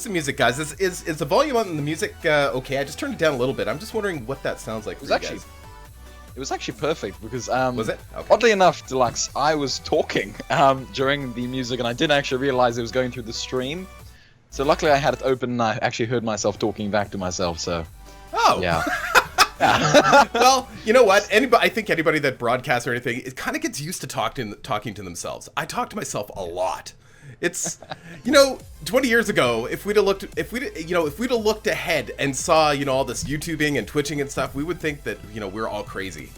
is the music, guys? Is the volume on the music okay? I just turned it down a little bit. I'm just wondering what that sounds like for you guys. It was actually perfect because was it? Okay. Oddly enough, Deluks, I was talking during the music and I didn't actually realize it was going through the stream. So luckily I had it open and I actually heard myself talking back to myself. So yeah. Well, you know what? I think anybody that broadcasts or anything, it kind of gets used to talking to themselves. I talk to myself a lot. It's, 20 years ago, if we'd have looked ahead and saw, all this YouTubing and Twitching and stuff, we would think that, we're all crazy.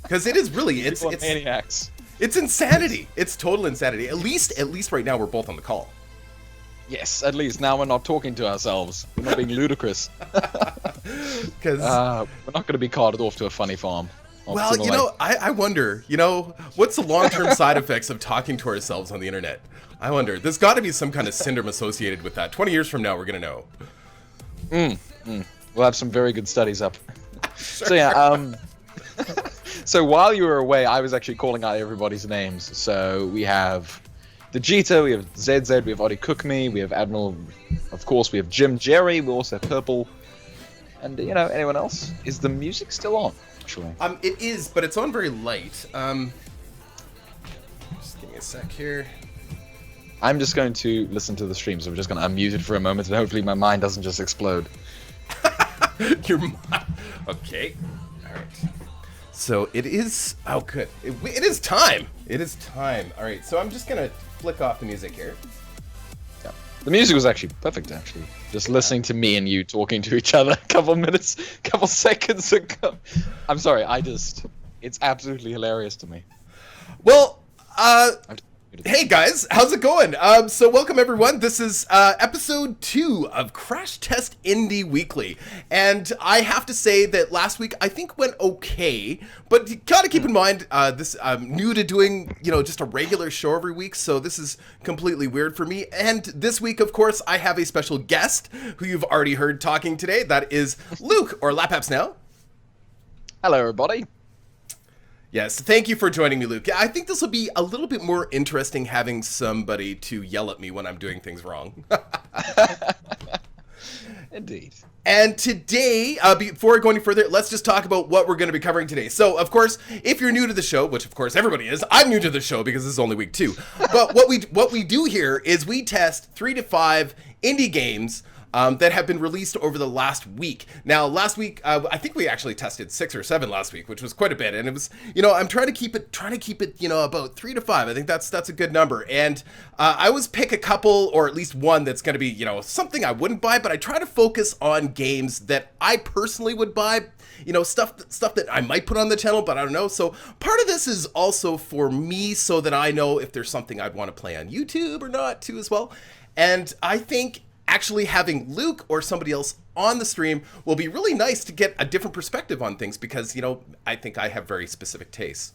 Because it is really, it's maniacs. It's insanity. It's total insanity. At least right now we're both on the call. Yes, at least now we're not talking to ourselves. We're not being ludicrous. Because we're not going to be carted off to a funny farm. Well, I wonder, what's the long-term side effects of talking to ourselves on the internet? I wonder. There's got to be some kind of syndrome associated with that. 20 years from now, we're going to know. We'll have some very good studies up. Sure. So yeah, so while you were away, I was actually calling out everybody's names. So we have Vegeta, we have ZZ, we have Odi Cookme, we have Admiral, of course, we have Jim Jerry, we also have Purple. And, anyone else? Is the music still on, actually? It is, but it's on very light. Just give me a sec here. I'm just going to listen to the stream, so I'm just going to unmute it for a moment, and hopefully my mind doesn't just explode. Your mind. Okay. All right. So it is. Oh, good. It is time. It is time. All right. So I'm just going to flick off the music here. Yeah. The music was actually perfect, actually. Just listening to me and you talking to each other a couple seconds ago. I'm sorry. It's absolutely hilarious to me. Well, hey guys, how's it going? So welcome everyone. This is episode 2 of Crash Test Indie Weekly, and I have to say that last week I think went okay, but you gotta keep in mind this I'm new to doing just a regular show every week, so this is completely weird for me. And this week, of course, I have a special guest who you've already heard talking today. That is Luke, or Lapapsnow. Hello, everybody. Yes, thank you for joining me, Luke. I think this will be a little bit more interesting having somebody to yell at me when I'm doing things wrong. Indeed. And today, before going any further, let's just talk about what we're going to be covering today. So, of course, if you're new to the show, which of course everybody is, I'm new to the show because this is only week 2. But what we do here is we test 3 to 5 indie games that have been released over the last week. Now, last week, I think we actually tested 6 or 7 last week, which was quite a bit. And it was, I'm trying to keep it, about 3 to 5. I think that's a good number. And I always pick a couple, or at least one that's going to be, something I wouldn't buy. But I try to focus on games that I personally would buy. Stuff that I might put on the channel, but I don't know. So part of this is also for me, so that I know if there's something I'd want to play on YouTube or not too as well. And I think actually having Luke or somebody else on the stream will be really nice to get a different perspective on things, because, I think I have very specific tastes.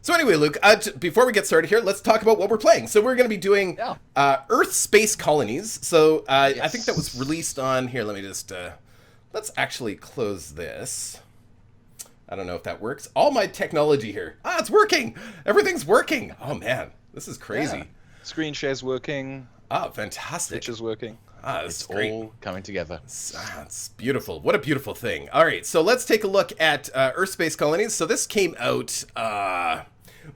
So anyway, Luke, before we get started here, let's talk about what we're playing. So we're going to be doing Earth Space Colonies. So yes. I think that was released on here. Let me just, let's actually close this. I don't know if that works. All my technology here. It's working. Everything's working. Oh man, this is crazy. Yeah. Screen share's working. Oh, fantastic. Twitch is working. It's great. All coming together. It's beautiful. What a beautiful thing. All right, so let's take a look at Earth Space Colonies. So this came out,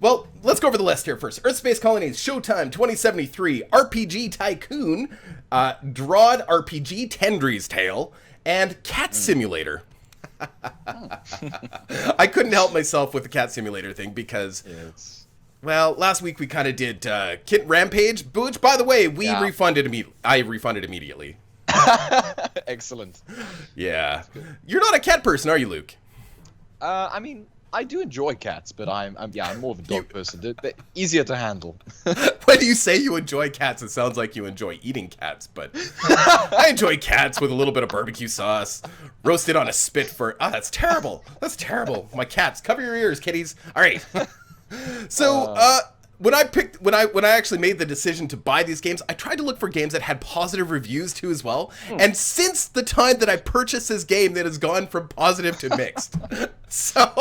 well, let's go over the list here first. Earth Space Colonies, Showtime 2073, RPG Tycoon, Drod RPG, Tendry's Tale, and Cat Simulator. I couldn't help myself with the Cat Simulator thing because... Well, last week we kind of did Kit Rampage, which, by the way, refunded immediately. I refunded immediately. Excellent. Yeah. You're not a cat person, are you, Luke? I mean, I do enjoy cats, but I'm more of a dog person. They're easier to handle. When you say you enjoy cats, it sounds like you enjoy eating cats, but I enjoy cats with a little bit of barbecue sauce, roasted on a spit for... that's terrible. That's terrible. My cats, cover your ears, kitties. All right. So, when I actually made the decision to buy these games, I tried to look for games that had positive reviews too as well. And since the time that I purchased this game, that has gone from positive to mixed. So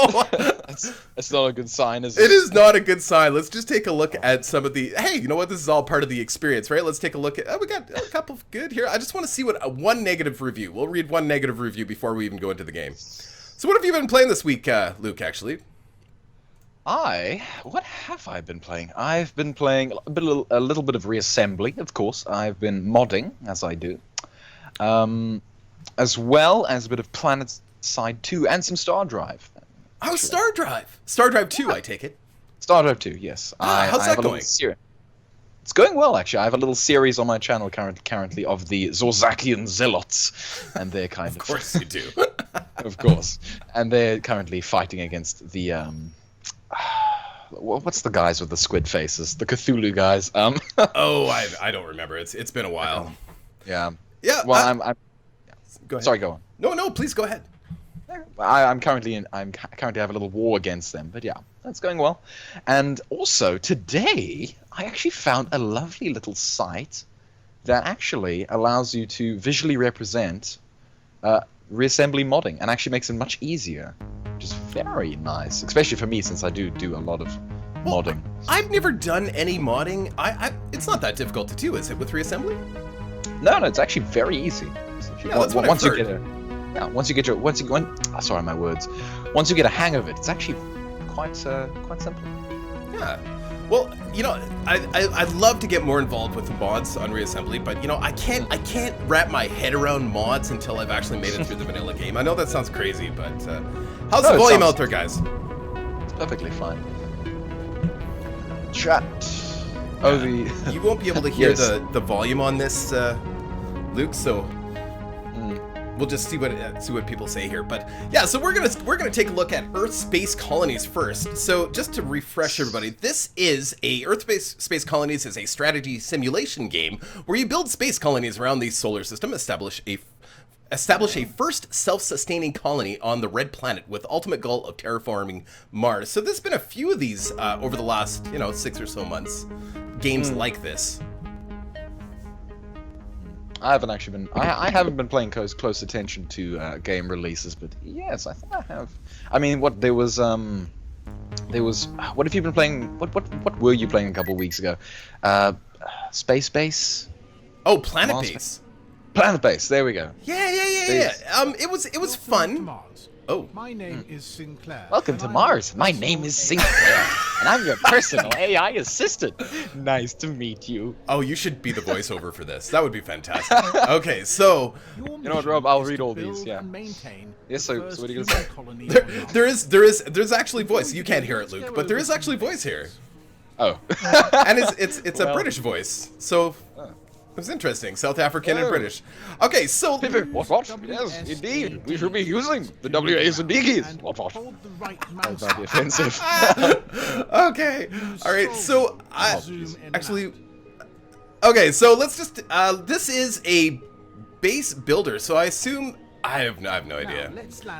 that's not a good sign, is it? It is not a good sign. Let's just take a look at some of the. Hey, you know what? This is all part of the experience, right? Let's take a look at. Oh, we got a couple of good here. I just want to see what one negative review. We'll read one negative review before we even go into the game. So, what have you been playing this week, Luke? Actually. What have I been playing? I've been playing a little bit of reassembly, of course. I've been modding, as I do, as well as a bit of Planet Side 2 and some Star Drive. Oh, Star Drive! Star Drive 2, I take it. Star Drive 2, yes. How's that going? It's going well, actually. I have a little series on my channel currently of the Zorzakian Zealots, and they're kind of... Of course you do. Of course. And they're currently fighting against the... what's the guys with the squid faces? The Cthulhu guys. Oh, I don't remember. It's been a while. Yeah. Yeah. Well, I'm go ahead. Sorry, go on. No, please go ahead. I'm currently have a little war against them, but yeah, that's going well. And also today, I actually found a lovely little site that actually allows you to visually represent reassembly modding, and actually makes it much easier, which is very nice, especially for me since I do a lot of modding. I've never done any modding. It's not that difficult to do, is it, with reassembly? No, it's actually very easy. Yeah, that's what I've heard. Once you get a hang of it, it's actually quite simple. Yeah. Well, you know, I'd love to get more involved with the mods on reassembly, but you know, I can't wrap my head around mods until I've actually made it through the vanilla game. I know that sounds crazy, but how's the volume out there, guys? It's perfectly fine. Chat. Oh, you won't be able to hear the volume on this, Luke. So we'll just see what people say here. But yeah, so we're gonna take a look at Earth Space Colonies first. So just to refresh everybody, this is Earth Space Colonies is a strategy simulation game where you build space colonies around the solar system, establish a first self-sustaining colony on the red planet with ultimate goal of terraforming Mars. So there's been a few of these over the last 6 or so months, games like this. I haven't been paying close attention to game releases, but yes, I think I have. I mean, what have you been playing? What were you playing a couple of weeks ago? Space Base? Oh, Planet Base. Planet Base. There we go. Yeah. It was fun. Oh. My name is Sinclair. Welcome to Mars. My name is Sinclair, and I'm your personal AI assistant. Nice to meet you. Oh, you should be the voiceover for this. That would be fantastic. Okay, so you know what, Rob? I'll read all these. Yeah. Yes. So what are you gonna say? There's actually voice. You can't hear it, Luke, but there is actually voice here. Oh. And it's a British voice. So. It's interesting, South African and British. Okay, so... What? Yes, indeed. We should be using the WAs and D keys. What? That might be offensive. Okay. All right, so... Okay, so let's just... this is a base builder, so I assume... I have no idea.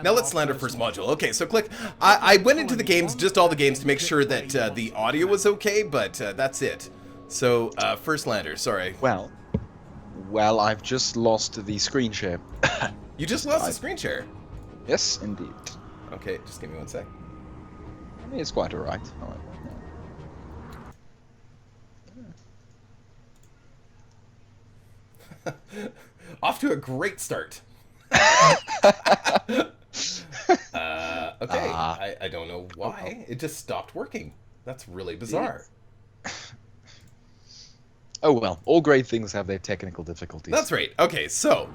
Now let's land our first module. Okay, so click... I went into the games, just all the games, to make sure that the audio was okay, but that's it. So, first lander, sorry. Well, I've just lost the screen share. You just lost the screen share? Yes, indeed. Okay, just give me 1 sec. I mean, it's quite alright. Off to a great start. Okay, I don't know why. It just stopped working. That's really bizarre. Oh well, all great things have their technical difficulties. That's right. Okay, so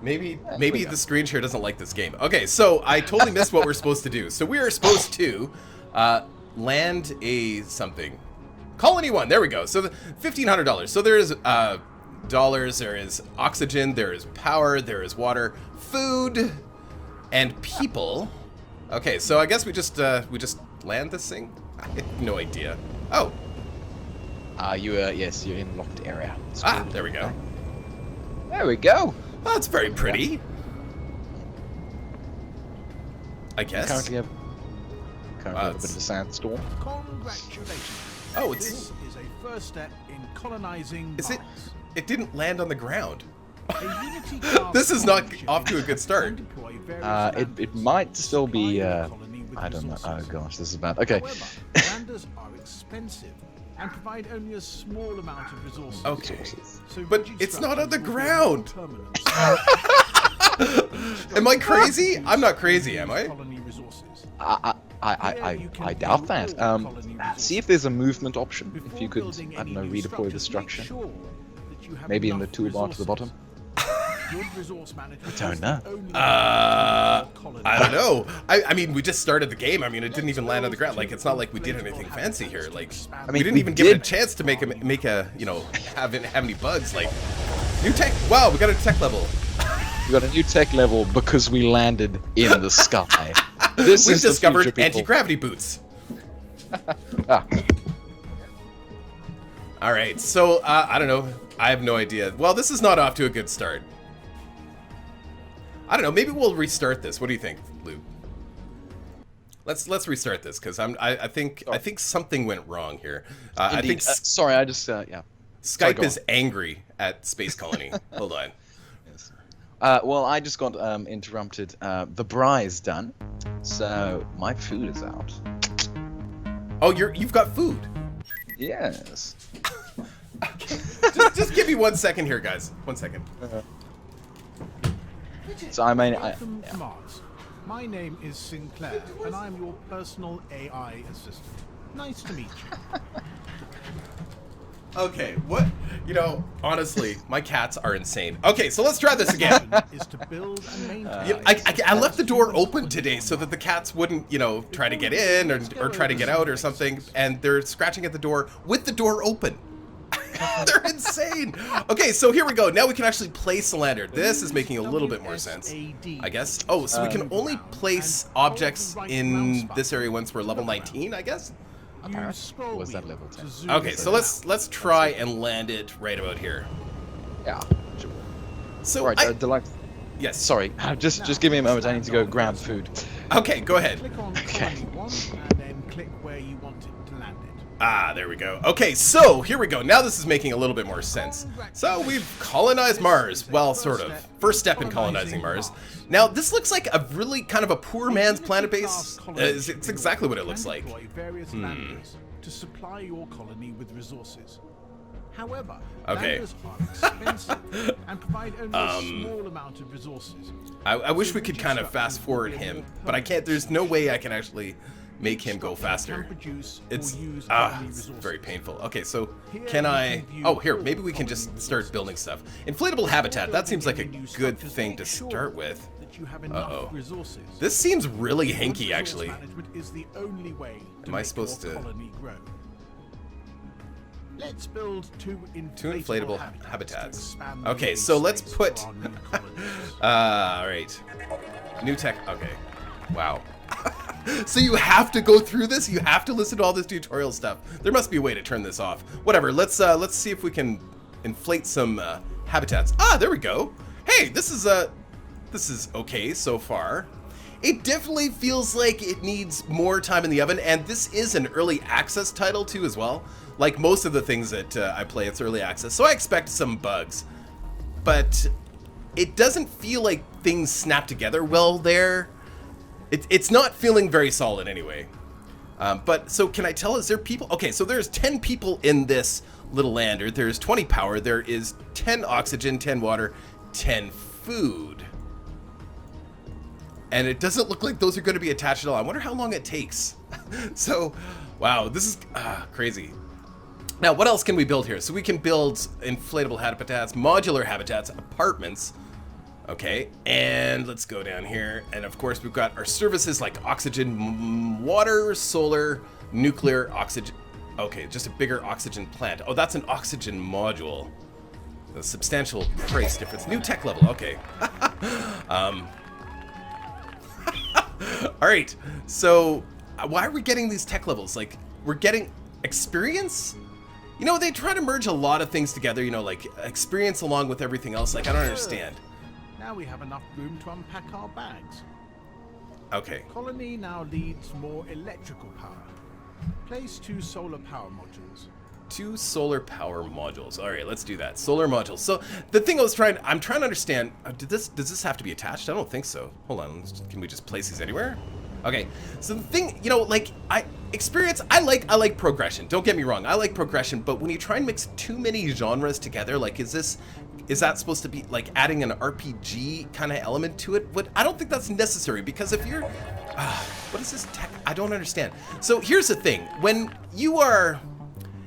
maybe the screen share doesn't like this game. Okay, so I totally missed what we're supposed to do. So we are supposed to land a something. Colony 1, there we go. So $1,500. So there is dollars, there is oxygen, there is power, there is water, food, and people. Okay, so I guess we just land this thing? I have no idea. Oh. Yes, you're in locked area. There we go. There we go. Oh, that's very pretty. I guess. Currently have a bit of a sandstorm. Congratulations. Oh, This is a first step in colonizing Is it? Mars. It didn't land on the ground. A Unity-class This is not colony off to a good start. can deploy various It landers might to still be. supply your colony with I don't know. Oh resources. gosh, this is bad. Okay. However, landers are expensive and provide only a small amount of resources. Okay. So But rigid it's not on the structures will ground. be more permanent. Am I crazy? I'm not crazy, am I? Colony resources. I doubt that. See if there's a movement option. If you could, I don't know, redeploy the structure. Maybe in the toolbar to the bottom. I don't know. I don't know. I mean, we just started the game. I mean, it didn't even land on the ground. Like, it's not like we did anything fancy here. Like, I mean, we didn't even give it a chance to make a you know, have any bugs. Like, new tech. Wow, we got a tech level. We got a new tech level because we landed in the sky. This We've is the discovered future, people. anti-gravity boots. Ah, All right, so I don't know. I have no idea. Well, this is not off to a good start. I don't know. Maybe we'll restart this. What do you think, Lou? Let's restart this because I think something went wrong here. I indeed. think Sorry, I just yeah. Sorry, Skype go is on. angry at Space Colony. Hold on. Yes. Well, I just got interrupted. The braai's done, so my food is out. Oh, you've got food. Yes. Just give me 1 second here, guys. 1 second. So I mean, Welcome to Mars. My name is Sinclair, and I'm your personal AI assistant. Nice to meet you. Okay, what? You know, honestly, my cats are insane. Okay, so let's try this again. Is to build and maintain. Yeah, I left the door open today so that the cats wouldn't, you know, try to get in or try to get out or something, and they're scratching at the door with the door open. They're insane. Okay, so here we go. Now we can actually place the lander. This is making a little bit more sense, I guess. Oh, so we can only place objects in this area once we're level 19, I guess? was that level 10? Okay, so let's try and land it right about here. Yeah. So Right, Deluks. yes. Sorry, just give me a moment. I need to go grab food. Okay, go ahead. Click on Okay. colony 1 and then click where you want it to land it. Ah, there we go. Okay, so here we go. Now this is making a little bit more sense. So we've colonized Mars. Well, sort of. First step in colonizing Mars. Now, this looks like a really kind of a poor man's planet base. It's exactly what it looks like. Various landers to supply your colony with resources. However, Okay. landers are expensive and provide only a small amount of resources. I wish we could kind of fast forward him, but I can't. There's no way I can actually make him go faster. It's very painful. Okay, so can I? Oh, here, maybe we can just start building stuff. Inflatable habitat. That seems like a good thing to start with. Uh-oh. This seems really hinky, actually. Am I supposed to? Let's build two inflatable habitats. Okay, so let's put. All right. New tech. Okay. Wow. So you have to go through this. You have to listen to all this tutorial stuff. There must be a way to turn this off. Whatever. Let's see if we can inflate some habitats. Ah, there we go. Hey, this is okay so far. It definitely feels like it needs more time in the oven, and this is an early access title too, as well. Like most of the things that I play, it's early access, so I expect some bugs. But it doesn't feel like things snap together well there. It's not feeling very solid anyway. But so can I tell, is there people? Okay, so there's 10 people in this little lander. There's 20 power. There is 10 oxygen, 10 water, 10 food. And it doesn't look like those are going to be attached at all. I wonder how long it takes. So, wow, this is crazy. Now, what else can we build here? So we can build inflatable habitats, modular habitats, apartments. Okay, and let's go down here. And of course, we've got our services like oxygen, water, solar, nuclear, oxygen. Okay, just a bigger oxygen plant. Oh, that's an oxygen module. A substantial price difference. New tech level, okay. All right, so why are we getting these tech levels? Like, we're getting experience? You know, they try to merge a lot of things together, you know, like experience along with everything else. Like, I don't understand. Now we have enough room to unpack our bags. Okay. Colony now needs more electrical power. Place 2 solar power modules. 2 solar power modules. All right, let's do that. Solar modules. So the thing I'm trying to understand, does this have to be attached? I don't think so. Hold on, can we just place these anywhere? Okay, so the thing, you know, like, I like progression. Don't get me wrong, I like progression, but when you try and mix too many genres together, like, is that supposed to be like adding an RPG kind of element to it? But I don't think that's necessary, because if you're, what is this tech? I don't understand. So here's the thing, when you are,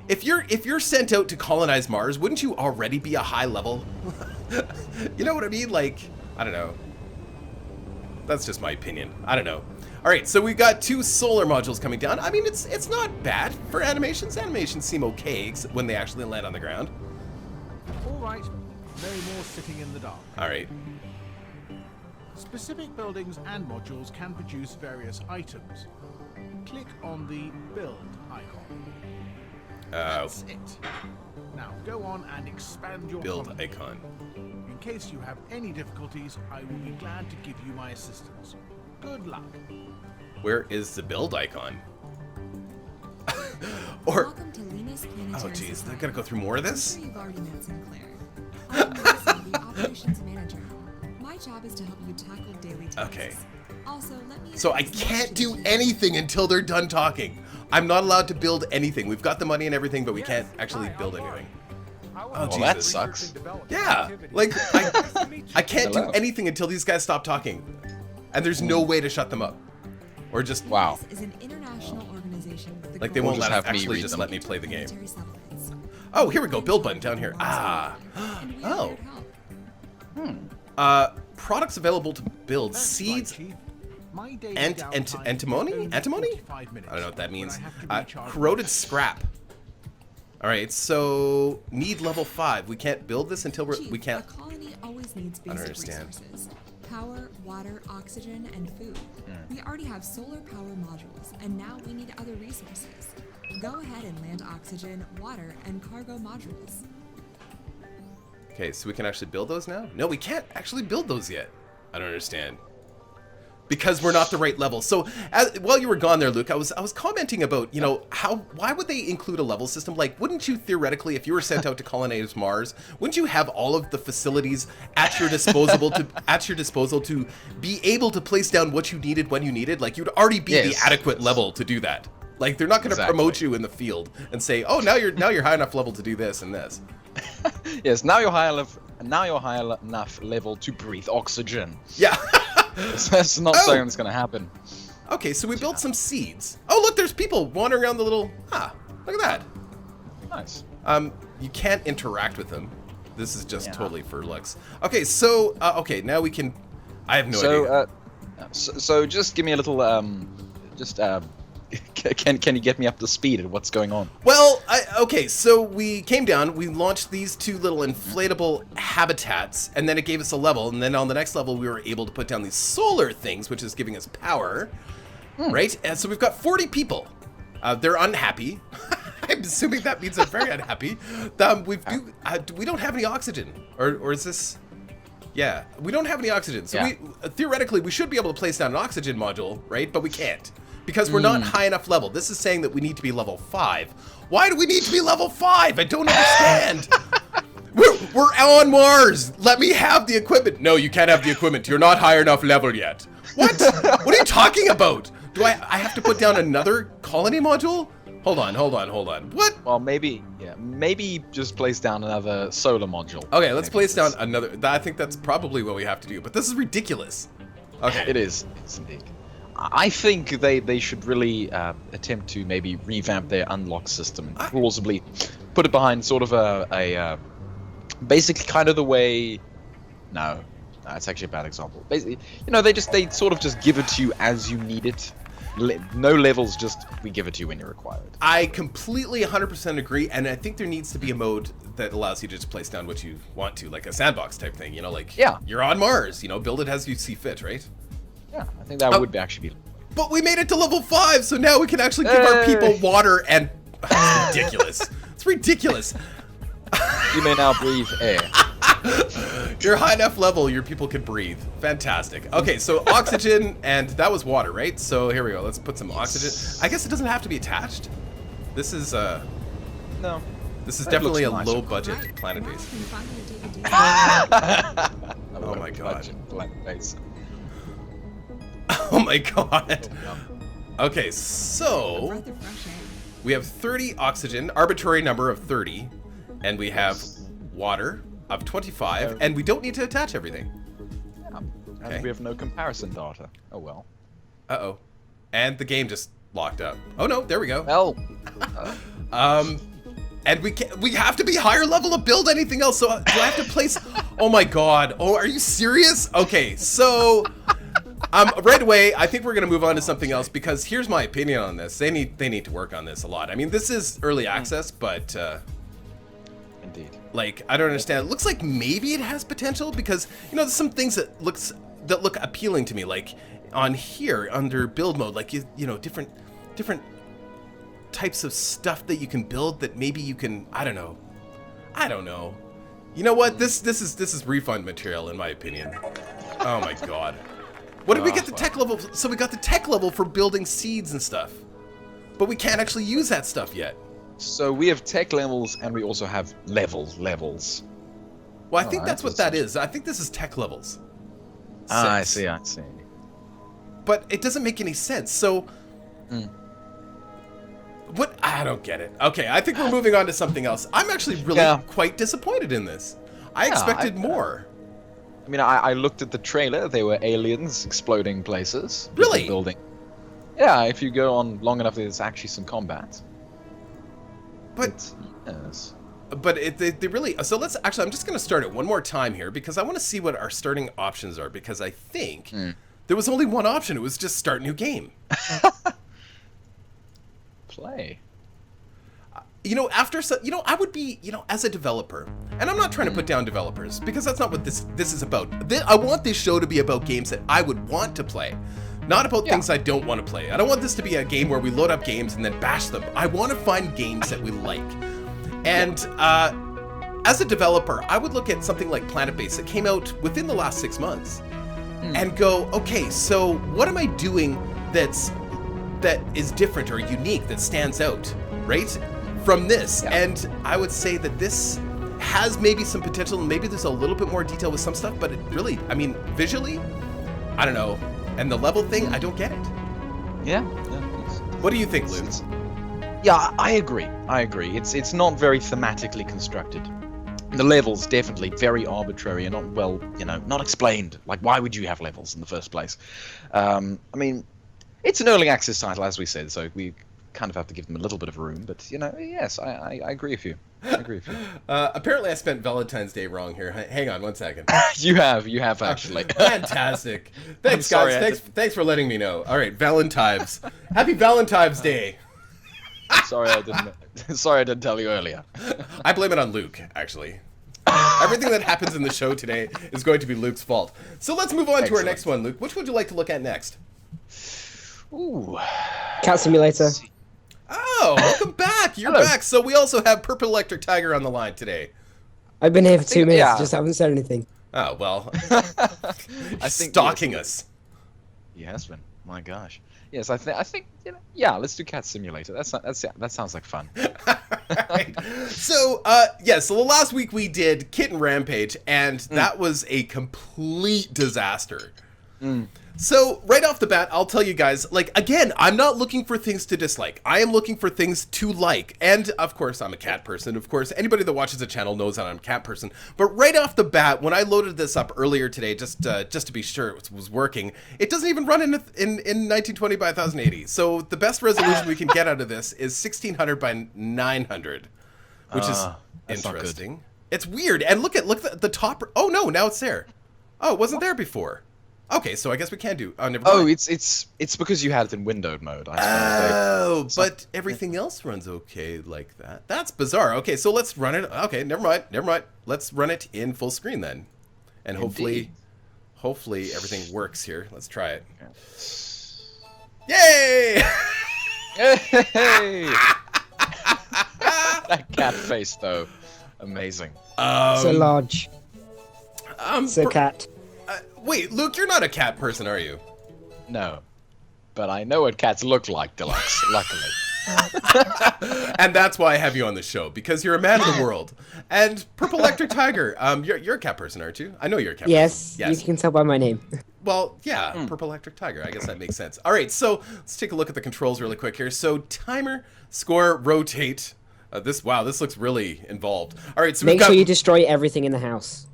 if you're sent out to colonize Mars, wouldn't you already be a high level? You know what I mean? Like, I don't know. That's just my opinion. I don't know. All right, so we got 2 solar modules coming down. I mean, it's not bad for animations. Animations seem okay when they actually land on the ground. All right, no more sitting in the dark. All right. Specific buildings and modules can produce various items. Click on the build icon. That's it. Now go on and expand your Build colony. icon. In case you have any difficulties, I will be glad to give you my assistance. Good luck. Where is the build icon? Or, Welcome to Linus Planetary oh geez, I Society. gotta go through more of this? I'm sure you've already met Sinclair. I'm Melissa, the operations manager. My job is to help you tackle daily tasks. Okay. Also, let me. So I can't do anything until they're done talking. I'm not allowed to build anything. We've got the money and everything, but we can't actually build anything. Oh, Well, Jesus. that sucks. Yeah, like, I can't do anything until these guys stop talking. And there's no way to shut them up. Or just, Wow. This is an international organization with the like, they goal won't just let us have me actually read just them. let me play the game. planetary settlements. Oh, here we go, build button down here. Ah. And we are Oh. here to help. Products available to build. That's Seeds. right, Chief. My daily Antimony? downtime is only Antimony? 45 minutes I don't know what that when means. I have to recharge Corroded my- scrap. All right, so need level 5. We can't build this until Chief, we can't. A colony always needs I don't basic understand. resources: power, water, oxygen, and food. We already have solar power modules, and now we need other resources. Go ahead and land oxygen, water, and cargo modules. Okay, so we can actually build those now? No, we can't actually build those yet. I don't understand. Because we're not the right level. So while you were gone there, Luke, I was commenting about, you know, why would they include a level system? Like, wouldn't you theoretically, if you were sent out to colonize Mars, wouldn't you have all of the facilities at your disposal to be able to place down what you needed when you needed? Like, you'd already be the Yes. adequate level to do that. Like, they're not going to Exactly. promote you in the field and say, oh, now you're high enough level to do this and this. Yes, now you're high enough level to breathe oxygen. Yeah. That's not Oh. something that's gonna happen. Okay, so we built some seeds. Oh, look, there's people wandering around the little. Look at that. Nice. You can't interact with them. This is just Yeah. totally for looks. Okay, so okay, now we can. I have no idea. So just give me a little can you get me up to speed at what's going on? Well, okay, so we came down, we launched these 2 little inflatable habitats, and then it gave us a level, and then on the next level we were able to put down these solar things, which is giving us power, right? And so we've got 40 people. They're unhappy. I'm assuming that means they're very unhappy. We don't have any oxygen, or is this? Yeah, we don't have any oxygen, so Yeah. theoretically we should be able to place down an oxygen module, right? But we can't. Because we're not high enough level. This is saying that we need to be level 5. Why do we need to be level 5? I don't understand. we're on Mars. Let me have the equipment. No, you can't have the equipment. You're not high enough level yet. What? What are you talking about? Do I have to put down another colony module? Hold on. What? Well, maybe just place down another solar module. Okay, let's place down another. I think that's probably what we have to do. But this is ridiculous. Okay. It is. It's indeed. I think they should really attempt to maybe revamp their unlock system and plausibly put it behind sort of a basically kind of the way. No, it's actually a bad example. Basically, you know, they sort of just give it to you as you need it. No levels, just we give it to you when you require it. I completely 100% agree, and I think there needs to be a mode that allows you to just place down what you want to, like a sandbox type thing, you know, like you're on Mars, you know, build it as you see fit, right? Yeah, I think that would actually be. But we made it to level 5, so now we can actually give our people water and... It's ridiculous. It's ridiculous. You may now breathe air. You're high enough level, your people can breathe. Fantastic. Okay, so oxygen, and that was water, right? So here we go. Let's put some oxygen. I guess it doesn't have to be attached. This is No. This is definitely a nice. low-budget planet Now base. we can finally take a deep Oh my god. Planet base. Oh my god. Okay, so breath of fresh air. we have 30 oxygen, arbitrary number of 30, and we have water of 25, and we don't need to attach everything. Yeah. Okay. And we have no comparison data. Oh well. Uh-oh. And the game just locked up. Oh no, there we go. Well. And we have to be higher level to build anything else. So do I have to place? Oh my god. Oh, are you serious? Okay, so right away, I think we're gonna move on to something else because here's my opinion on this. They need to work on this a lot. I mean, this is early access, but Indeed. like I don't understand. It looks like maybe it has potential because there's some things that look appealing to me, like on here under build mode, like different types of stuff that you can build that maybe you can I don't know. You know what? This is refund material in my opinion. Oh my god. What did we get the tech level? So we got the tech level for building seeds and stuff. But we can't actually use that stuff yet. So we have tech levels and we also have levels. Well, I think that's what that is. I think this is tech levels. I Six. see. But it doesn't make any sense. So what? I don't get it. Okay, I think we're moving on to something else. I'm actually really quite disappointed in this. I expected more. I mean, I looked at the trailer. They were aliens exploding places. Really? Building. Yeah, if you go on long enough, there's actually some combat. But yes. But they really. So let's actually. I'm just going to start it one more time here because I want to see what our starting options are because I think there was only one option. It was just start new game. Play. I would be, as a developer, and I'm not trying to put down developers because that's not what this is about. I want this show to be about games that I would want to play, not about things I don't want to play. I don't want this to be a game where we load up games and then bash them. I want to find games that we like. And as a developer, I would look at something like Planet Base that came out within the last 6 months and go, okay, so what am I doing that is different or unique, that stands out, right? From this. And I would say that this has maybe some potential and maybe there's a little bit more detail with some stuff, but it really, I mean, visually, I don't know. And the level thing, I don't get it. Yeah. What do you think, Lou? Yeah, I agree. It's not very thematically constructed. The levels definitely very arbitrary and not well, not explained. Like, why would you have levels in the first place? I mean, it's an early access title, as we said, so we kind of have to give them a little bit of room. But yes, I agree with you. Apparently, I spent Valentine's Day wrong here. Hang on 1 second. You have actually. Fantastic. Thanks, guys. Thanks for letting me know. All right, Valentine's. Happy Valentine's Day. Sorry, I didn't tell you earlier. I blame it on Luke, actually. Everything that happens in the show today is going to be Luke's fault. So let's move on to our next one, Luke. Which would you like to look at next? Ooh. Cat Simulator. Oh, welcome back. You're back. So we also have Purple Electric Tiger on the line today. I've been here for 2 minutes, just haven't said anything. Oh, well. I think stalking us. He has been. My gosh. Yes, I think let's do Cat Simulator. That sounds like fun. Right. So, so the last week we did Kitten Rampage, and that was a complete disaster. So, right off the bat, I'll tell you guys, like, again, I'm not looking for things to dislike. I am looking for things to like. And, of course, I'm a cat person. Of course, anybody that watches the channel knows that I'm a cat person. But right off the bat, when I loaded this up earlier today, just to be sure it was working, it doesn't even run in 1920 by 1080. So, the best resolution we can get out of this is 1600 by 900, which is interesting. It's weird. And look at the top. Oh, no, now it's there. Oh, it wasn't there before. Okay, so I guess we can do. Oh, never mind. Oh, it's because you had it in windowed mode. But everything else runs okay like that. That's bizarre. Okay, so let's run it. Okay, never mind. Let's run it in full screen then, and hopefully everything works here. Let's try it. Yay! Hey! That cat face though, amazing. So large. So cat. Wait, Luke, you're not a cat person, are you? No. But I know what cats look like, Deluxe, luckily. And that's why I have you on the show, because you're a man of the world. And Purple Electric Tiger, you're a cat person, aren't you? I know you're a cat person. You can tell by my name. Well, yeah, Purple Electric Tiger. I guess that makes sense. All right, so let's take a look at the controls really quick here. So timer, score, rotate. This looks really involved. All right, so Make sure you destroy everything in the house.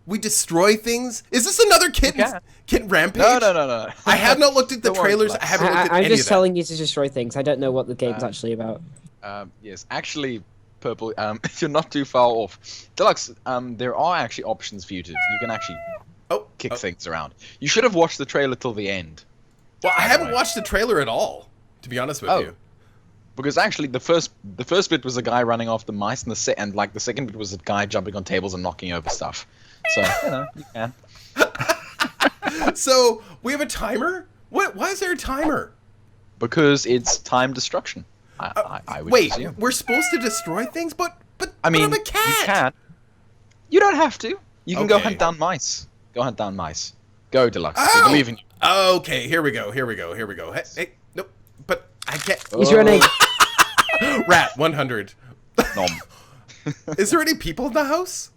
We destroy things? Is this another kitten rampage? No. I have not looked at the trailers. I haven't looked at any I'm of that. just telling you to destroy things. I don't know what the game's actually about. Yes, actually, Purple, you're not too far off. Deluxe, there are actually options for you to... You can actually kick things around. You should have watched the trailer till the end. Well, I haven't watched the trailer at all, to be honest with you. Because actually, the first bit was a guy running off the mice, and the second bit was a guy jumping on tables and knocking over stuff. So, you can. So, we have a timer? Why is there a timer? Because it's time destruction. I would wait, presume. We're supposed to destroy things? But I mean, I'm a cat! You can. You don't have to. You can go hunt down mice. Go hunt down mice. Go, Deluxe. We believe in you. Okay, here we go. Hey, nope. But I can't... He's running. Rat, 100. Nom. Is there any people in the house?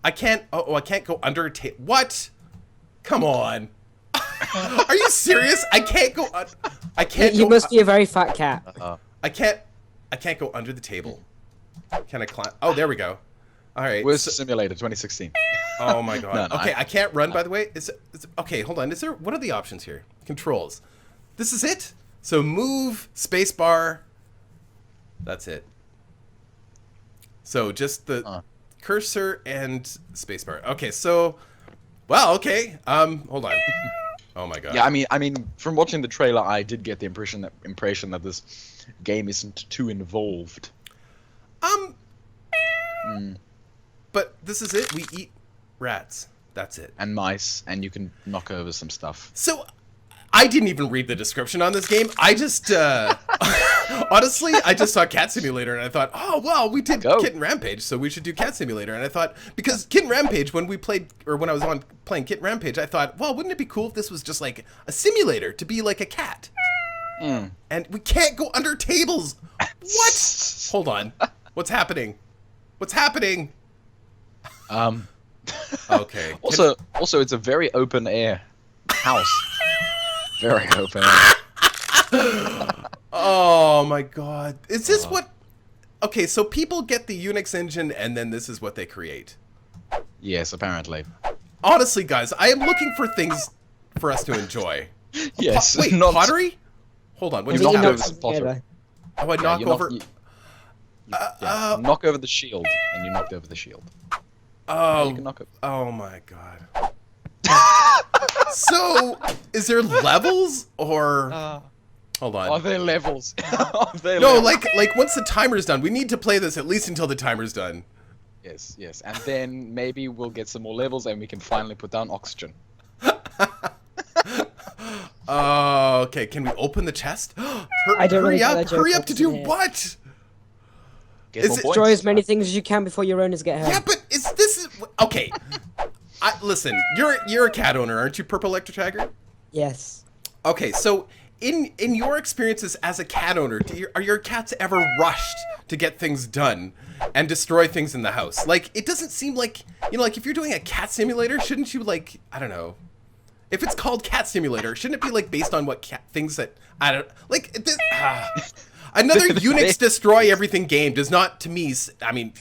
I can't... I can't go under a table. What? Come on. Are you serious? I can't go... I can't You must be a very fat cat. I can't go under the table. Can I climb? Oh, there we go. All right. Where's the simulator 2016? Oh my god. No, okay, I can't run, by the way. Okay, hold on. What are the options here? Controls. This is it? So move, spacebar. That's it. So just the cursor and spacebar. Okay, so... Well, okay. Hold on. Oh my god. Yeah, I mean, from watching the trailer, I did get the impression that this game isn't too involved. But this is it. We eat rats. That's it. And mice, and you can knock over some stuff. So, I didn't even read the description on this game. I just, honestly, I just saw Cat Simulator, and I thought, oh, well, we did Kitten Rampage, so we should do Cat Simulator. And I thought, because Kitten Rampage, when I was playing Kitten Rampage, I thought, well, wouldn't it be cool if this was just like a simulator to be like a cat? And we can't go under tables. What? Hold on. What's happening? Okay. Also, it's a very open air house. Very open air. Oh my god. Is this what... Okay, so people get the Unix engine and then this is what they create. Yes, apparently. Honestly, guys, I am looking for things for us to enjoy. Yes. Wait, pottery? Hold on. What do you knock mean? over the pottery. Oh, I knock over... knock over the shield, and you knocked over the shield. Oh, you can knock over. Oh my god. So, is there levels or... Hold on. Are there levels? No, like once the timer's done. We need to play this at least until the timer's done. Yes. And then maybe we'll get some more levels and we can finally put down oxygen. Okay, can we open the chest? Hurry up to do what? Destroy as many things as you can before your owners get home. Yeah, but okay. Listen, you're a cat owner, aren't you, Purple Electric Tiger? Yes. Okay, so in your experiences as a cat owner, are your cats ever rushed to get things done and destroy things in the house? Like, it doesn't seem like, like if you're doing a cat simulator, shouldn't you, like, I don't know. If it's called Cat Simulator, shouldn't it be like based on what things that I don't like? Another Unix destroy everything game does not, to me. I mean,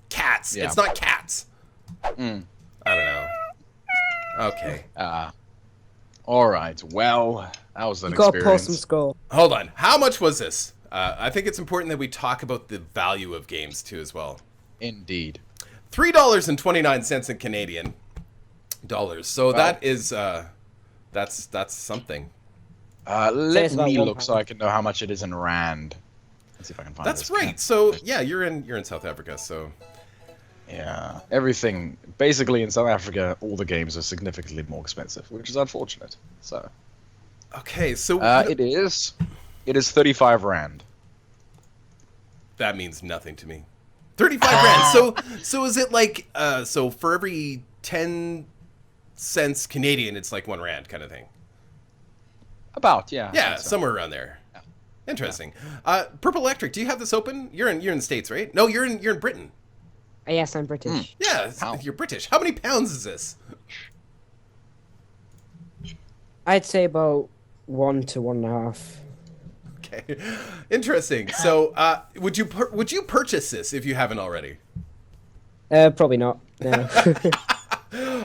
cats. Yeah. It's not cats. I don't know. Okay. All right. Well, that was an experience. You gotta pour some skull. Hold on. How much was this? I think it's important that we talk about the value of games too, as well. Indeed. $3.29 in Canadian dollars. So that is that's something. Let me look so I can know how much it is in rand. Let's see if I can find. That's right. So yeah, you're in South Africa. So yeah, everything basically in South Africa, all the games are significantly more expensive, which is unfortunate. So okay, so it is 35 rand. That means nothing to me. 35 grand. So is it like so for every 10 cents Canadian, it's like 1 rand kind of thing? About, yeah. Yeah, somewhere around there. Yeah. Interesting. Purple Electric, do you have this open? You're in the States, right? No, you're in Britain. Yes, I'm British. Yeah, you're British. How many pounds is this? I'd say about 1 to 1.5. Okay, interesting. So, would you purchase this if you haven't already? Probably not. No.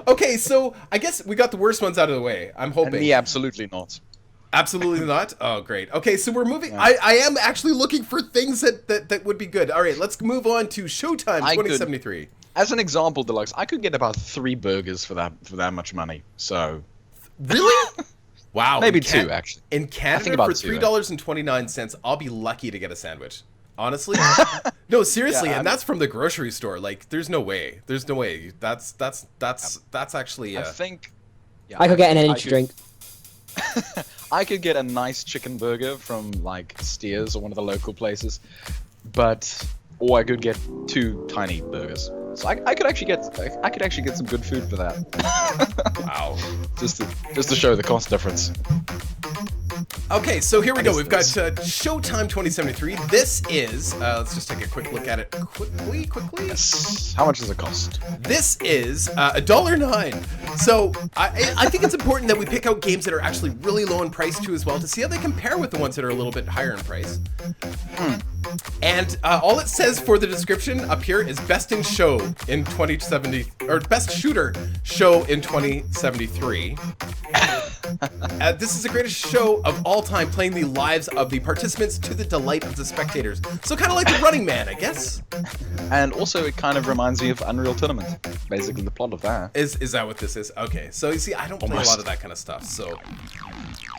Okay, so I guess we got the worst ones out of the way. I'm hoping. And me, absolutely not. Absolutely not? Oh, great. Okay, so we're moving. Yeah. I am actually looking for things that would be good. All right, let's move on to Showtime 2073. As an example, Deluxe, I could get about 3 burgers for that much money. So. Really? Wow. Maybe 2, actually. In Canada, for $3.29, I'll be lucky to get a sandwich. Honestly. No, seriously, and that's from the grocery store. Like, there's no way. There's no way. That's actually. I think. Yeah, I could get an energy drink. I could get a nice chicken burger from like Steers or one of the local places, or I could get 2 tiny burgers. So I could actually get some good food for that. Wow. Just to show the cost difference. Okay, so here we go. We've got Showtime 2073. This is, let's just take a quick look at it quickly. Yes. How much does it cost? This is $1.09. So I think it's important that we pick out games that are actually really low in price too as well, to see how they compare with the ones that are a little bit higher in price. And all it says for the description up here is best in show in 2070, or best shooter show in 2073. This is the greatest show of all time, playing the lives of the participants to the delight of the spectators. So kind of like the Running Man, I guess. And also it kind of reminds me of Unreal Tournament. Basically the plot of that. Is that what this is? Okay, so you see, I don't play a lot of that kind of stuff, so...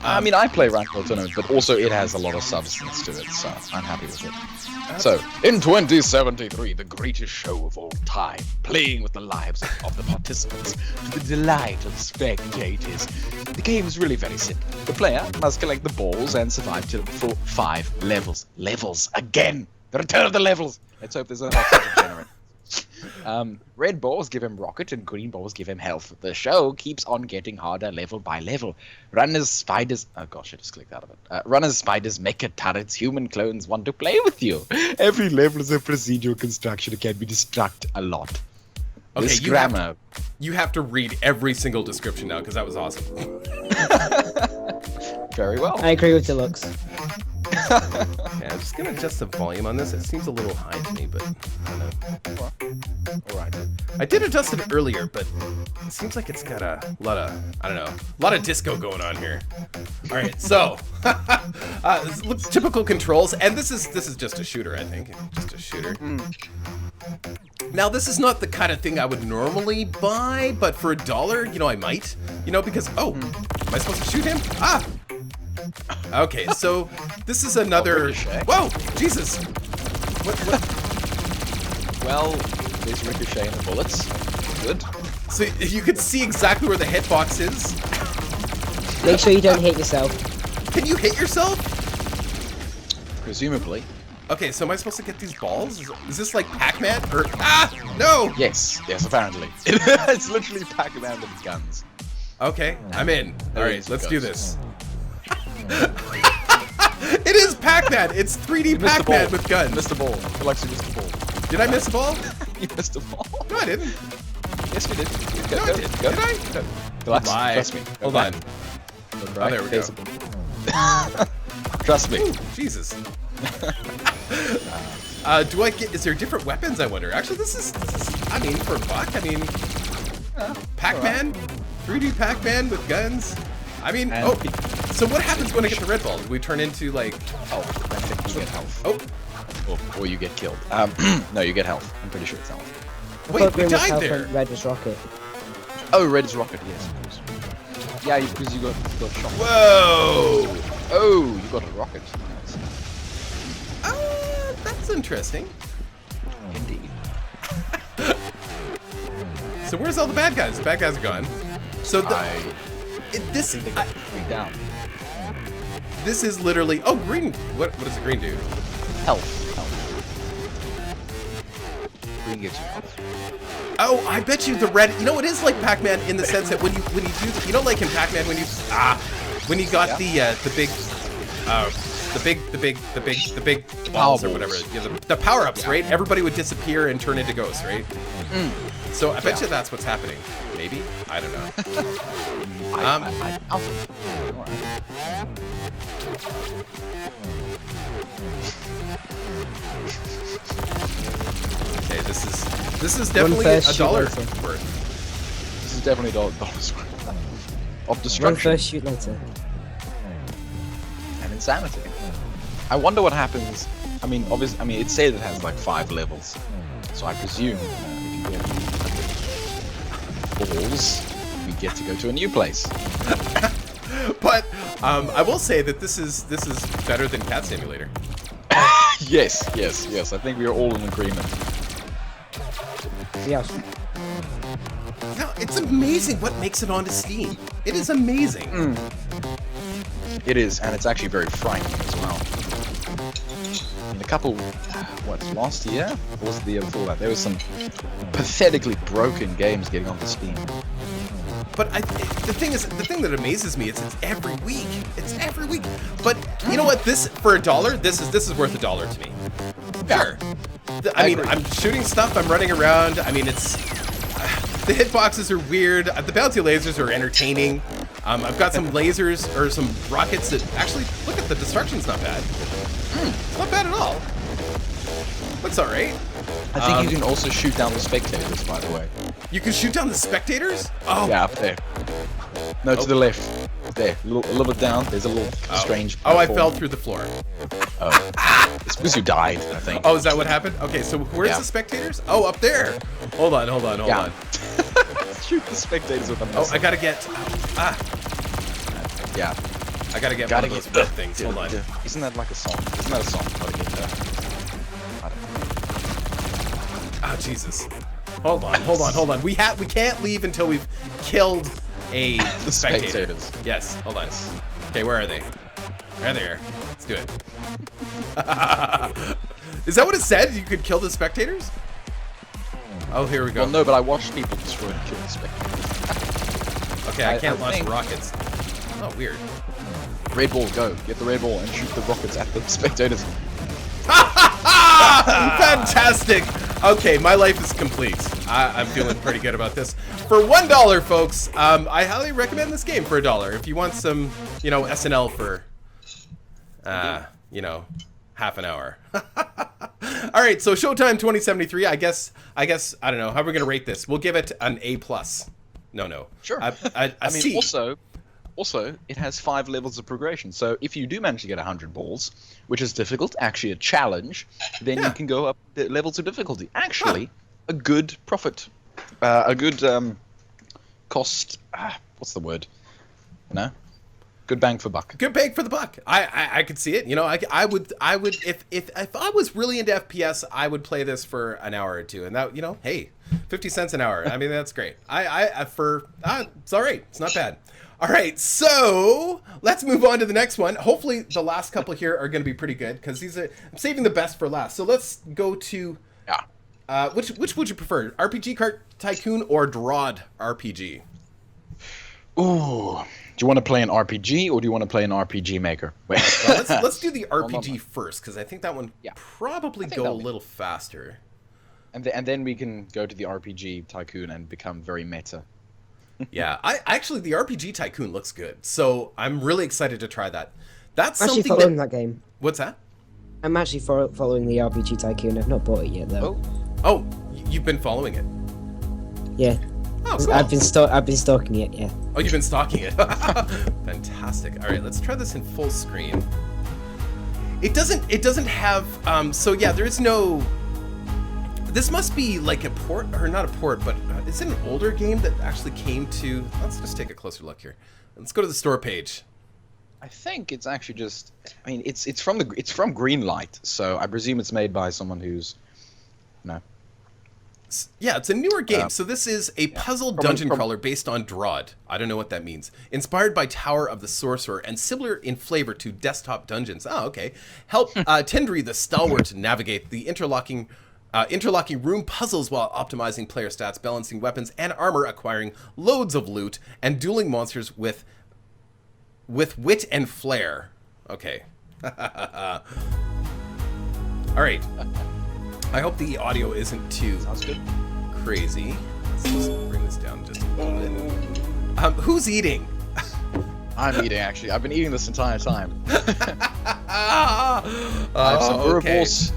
I mean, I play Unreal Tournament, but also it has a lot of substance to it, so I'm happy with it. So, in 2073, the greatest show of all time, playing with the lives of the participants to the delight of spectators. The game is really very simple. The player must collect the balls and survive till 5 levels. Levels again! The return of the levels! Let's hope there's an oxygen generator. Red balls give him rocket and green balls give him health. The show keeps on getting harder level by level. Runners, spiders... Oh gosh, I just clicked out of it. Runners, spiders, mecha turrets, human clones want to play with you. Every level is a procedural construction. It can be destruct a lot. Okay, this grammar... You have to read every single description now, because that was awesome. Very well. I agree with Deluks. Okay, I'm just going to adjust the volume on this. It seems a little high to me, but I don't know. Alright. I did adjust it earlier, but it seems like it's got a lot of, I don't know, a lot of disco going on here. Alright, so, typical controls, and this is just a shooter, I think. Just a shooter. Now, this is not the kind of thing I would normally buy, but for $1, you know, I might. You know, because, am I supposed to shoot him? Ah! Okay, so this is another... Whoa! Jesus! What? Well, there's ricochet and bullets. Good. So you can see exactly where the hitbox is. Make sure you don't hit yourself. Can you hit yourself? Presumably. Okay, so am I supposed to get these balls? Is this like Pac-Man? Or... Ah! No! Yes, apparently. It's literally Pac-Man with guns. Okay, I'm in. Alright, let's do this. It is Pac-Man! It's 3D Pac-Man with guns. You missed the ball. Alexa missed the ball. Did I miss the ball? You missed the ball. No, I didn't. Yes, you did. No, I did. Go. Did I? Go. Relax. Trust me. Hold on. Oh, there we go. Trust me. Ooh, Jesus. Do I get... Is there different weapons, I wonder? Actually, this is I mean, for $1, I mean... Pac-Man? 3D Pac-Man with guns? I mean, so what happens when I get the red ball? Do we turn into, like... Oh, I think you get health. Oh. Or you get killed. No, you get health. I'm pretty sure it's health. Wait, we died there! Red was rocket. Oh, red is rocket, yes, of course. Yeah, because you got shot. Whoa! Oh, you got a rocket. That's interesting. Indeed. So where's all the bad guys? The bad guys are gone. So this down. This is literally green. What does the green do? Health. can get you health. Oh, I bet you the red. You know, it is like Pac-Man in the sense that when you do, you know, like in Pac-Man when you got the big balls or whatever, you know, the power-ups, right? Everybody would disappear and turn into ghosts, right? So I bet you that's what's happening. Maybe, I don't know. Okay, this is definitely $1 worth. This is definitely $1 worth of destruction. Run first, shoot later. And insanity. I wonder what happens. I mean, obviously, it says it has like 5 levels, so I presume if you get balls, we get to go to a new place. But I will say that this is better than Cat Simulator. Yes. I think we are all in agreement. Yes. No, it's amazing what makes it onto Steam. It is amazing. It is, and it's actually very frightening as well. In a couple, last year? Or was it the year before that? There was some pathetically broken games getting onto Steam. But the thing that amazes me is it's every week. It's every week. But you know what? This for $1, this is worth $1 to me. Sure. I mean, I'm shooting stuff. I'm running around. I mean, it's the hitboxes are weird. The bounty lasers are entertaining. I've got some lasers or some rockets that actually look at the destruction's not bad. It's not bad at all. Looks all right. I think you can also shoot down the spectators, by the way. You can shoot down the spectators? Oh. Yeah, up there. No, to the left. There, a little bit down. There's a little strange platform. Oh, I fell through the floor. Oh. It's because you died, I think. Oh, is that what happened? Okay, so where's the spectators? Oh, up there. Hold on. Shoot the spectators with a missile. Oh, I gotta get... Yeah. I gotta get one of those red things. Hold on. Isn't that like a song? Isn't that a song? Gotta get that. Oh, Jesus. Hold on. We can't leave until we've killed a spectator. Spectators. Yes, hold on. Okay, where are they? There they are. Let's do it. Is that what it said? You could kill the spectators? Oh, here we go. Well, no, but I watched people destroy and kill the spectators. Okay, I can't launch rockets. Oh, weird. Red ball, go. Get the red ball and shoot the rockets at the spectators. Fantastic! Okay, my life is complete. I'm feeling pretty good about this. For $1, folks, I highly recommend this game for $1. If you want some, you know, SNL for, you know, half an hour. All right, so Showtime 2073. I guess I don't know how we're gonna rate this. We'll give it an A+. No. Sure. A mean, C. Also, it has 5 levels of progression. So if you do manage to get 100 balls, which is difficult, actually a challenge, then you can go up the levels of difficulty. Actually, a good profit, a good cost. What's the word? You know, good bang for buck. Good bang for the buck. I could see it. You know, I would if I was really into FPS, I would play this for an hour or two, and that, you know, hey, 50 cents an hour. I mean, that's great. It's all right. It's not bad. All right, so let's move on to the next one. Hopefully, the last couple here are going to be pretty good because I'm saving the best for last. So let's go to which would you prefer, RPG Kart Tycoon or Drod RPG? Ooh, do you want to play an RPG or do you want to play an RPG Maker? Wait. Well, let's do the RPG first because I think that one probably go a little faster. And then we can go to the RPG Tycoon and become very meta. Yeah, actually the RPG Tycoon looks good, so I'm really excited to try that. That's I'm actually something following that game. What's that? I'm actually following the RPG Tycoon. I've not bought it yet though. Oh, you've been following it? Yeah. Oh, cool. I've been stalking it. Yeah. Oh, you've been stalking it. Fantastic. All right, let's try this in full screen. It doesn't have. So yeah, there is no. This must be like a port, or not a port, but is it an older game that actually came to... Let's just take a closer look here. Let's go to the store page. I think it's actually just... I mean, it's from Greenlight, so I presume it's made by someone who's... No. Yeah, it's a newer game. So this is a puzzle dungeon crawler based on Drod. I don't know what that means. Inspired by Tower of the Sorcerer and similar in flavor to desktop dungeons. Oh, okay. Help Tendry the Stalwart navigate the interlocking interlocking room puzzles while optimizing player stats, balancing weapons and armor, acquiring loads of loot, and dueling monsters with wit and flair. Okay. All right. I hope the audio isn't too crazy. Let's just bring this down just a little bit. Who's eating? I'm eating, actually. I've been eating this entire time. I I have some burritos.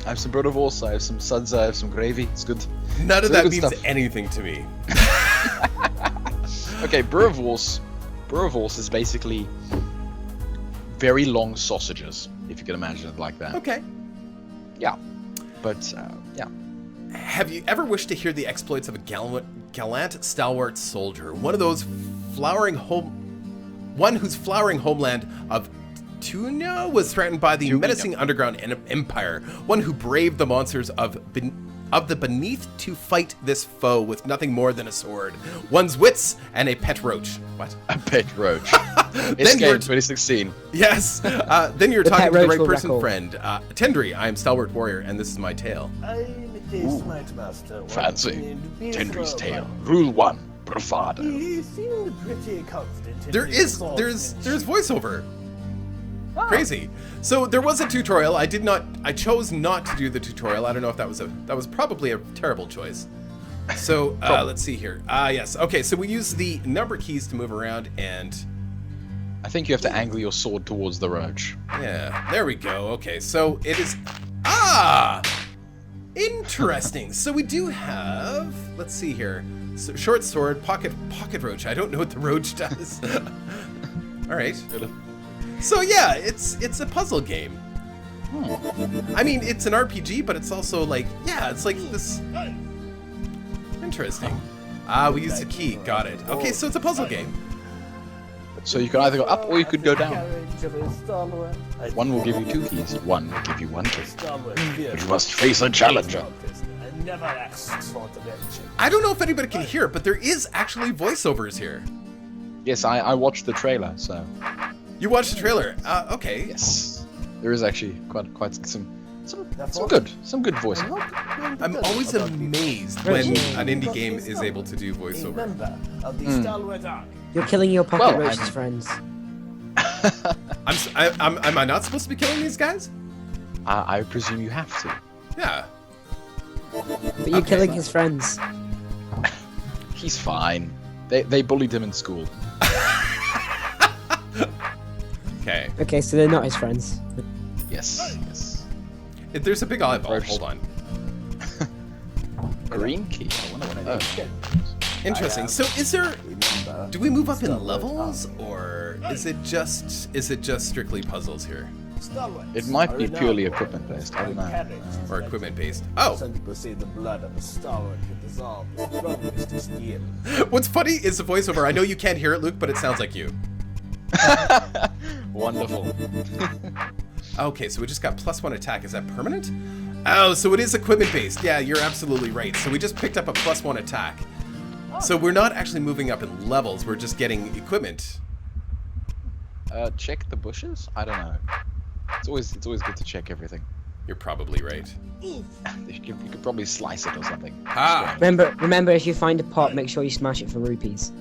I have some burritos. I have some suds. I have some gravy. It's good. None of It's that good means stuff. anything to me. Okay, burritos. Burritos is basically very long sausages, if you can imagine it like that. Okay. Yeah. But, yeah. Have you ever wished to hear the exploits of a gallant, stalwart soldier? One whose flowering homeland of Tuna was threatened by the menacing underground empire. One who braved the monsters of the beneath to fight this foe with nothing more than a sword, one's wits, and a pet roach. What? A pet roach. It's game 2016. Yes. Then you're The talking pet to the roach right will person, record. friend. Tendry, I am Stalwart Warrior, and this is my tale. Fancy. Tendry's Tale. Rule 1. Bravado. He seemed pretty confident. There's voiceover. Crazy. So there was a tutorial. I chose not to do the tutorial. I don't know if that was probably a terrible choice. So let's see here. Yes. Okay. So we use the number keys to move around, and I think you have to angle your sword towards the roach. yeah, there we go. Okay. So it is interesting. So we do have. Let's see here. So, short sword, pocket roach. I don't know what the roach does. All right. So yeah, it's a puzzle game. I mean, it's an RPG, but it's also like, yeah, it's like this. Interesting. We used a key. Got it. Okay, so it's a puzzle game. So you can either go up or you could go down. One will give you 2 keys. One will give you 1 key. But you must face a challenger. I don't know if anybody can hear it, but there is actually voiceovers here. Yes, I watched the trailer, so You watched the trailer. Okay. yes, there is actually quite some good voicing. I'm always amazed when an indie game is able to do voiceover. You're killing your pocket Well, roach's friends. Am I not supposed to be killing these guys? I presume you have to. Yeah. But you're killing his friends. He's fine. They bullied him in school. Okay. Okay, so they're not his friends. Yes. If there's a big eyeball. First. Hold on. Green key. I wonder what it is. Interesting. So is there? Do we move up in levels, or is it just strictly puzzles here, It might be purely equipment based. I don't know. or equipment based? Oh. Some people say the blood of a stalwart can dissolve the strongest of steel. What's funny is the voiceover. I know you can't hear it, Luke, but it sounds like you. Wonderful. Okay, so we just got +1 attack. Is that permanent? Oh, so it is equipment based. Yeah, you're absolutely right. So we just picked up a +1 attack. So we're not actually moving up in levels. We're just getting equipment. Check the bushes? I don't know. It's always good to check everything. You're probably right. You could probably slice it or something. Ah. Remember, if you find a pot, make sure you smash it for rupees.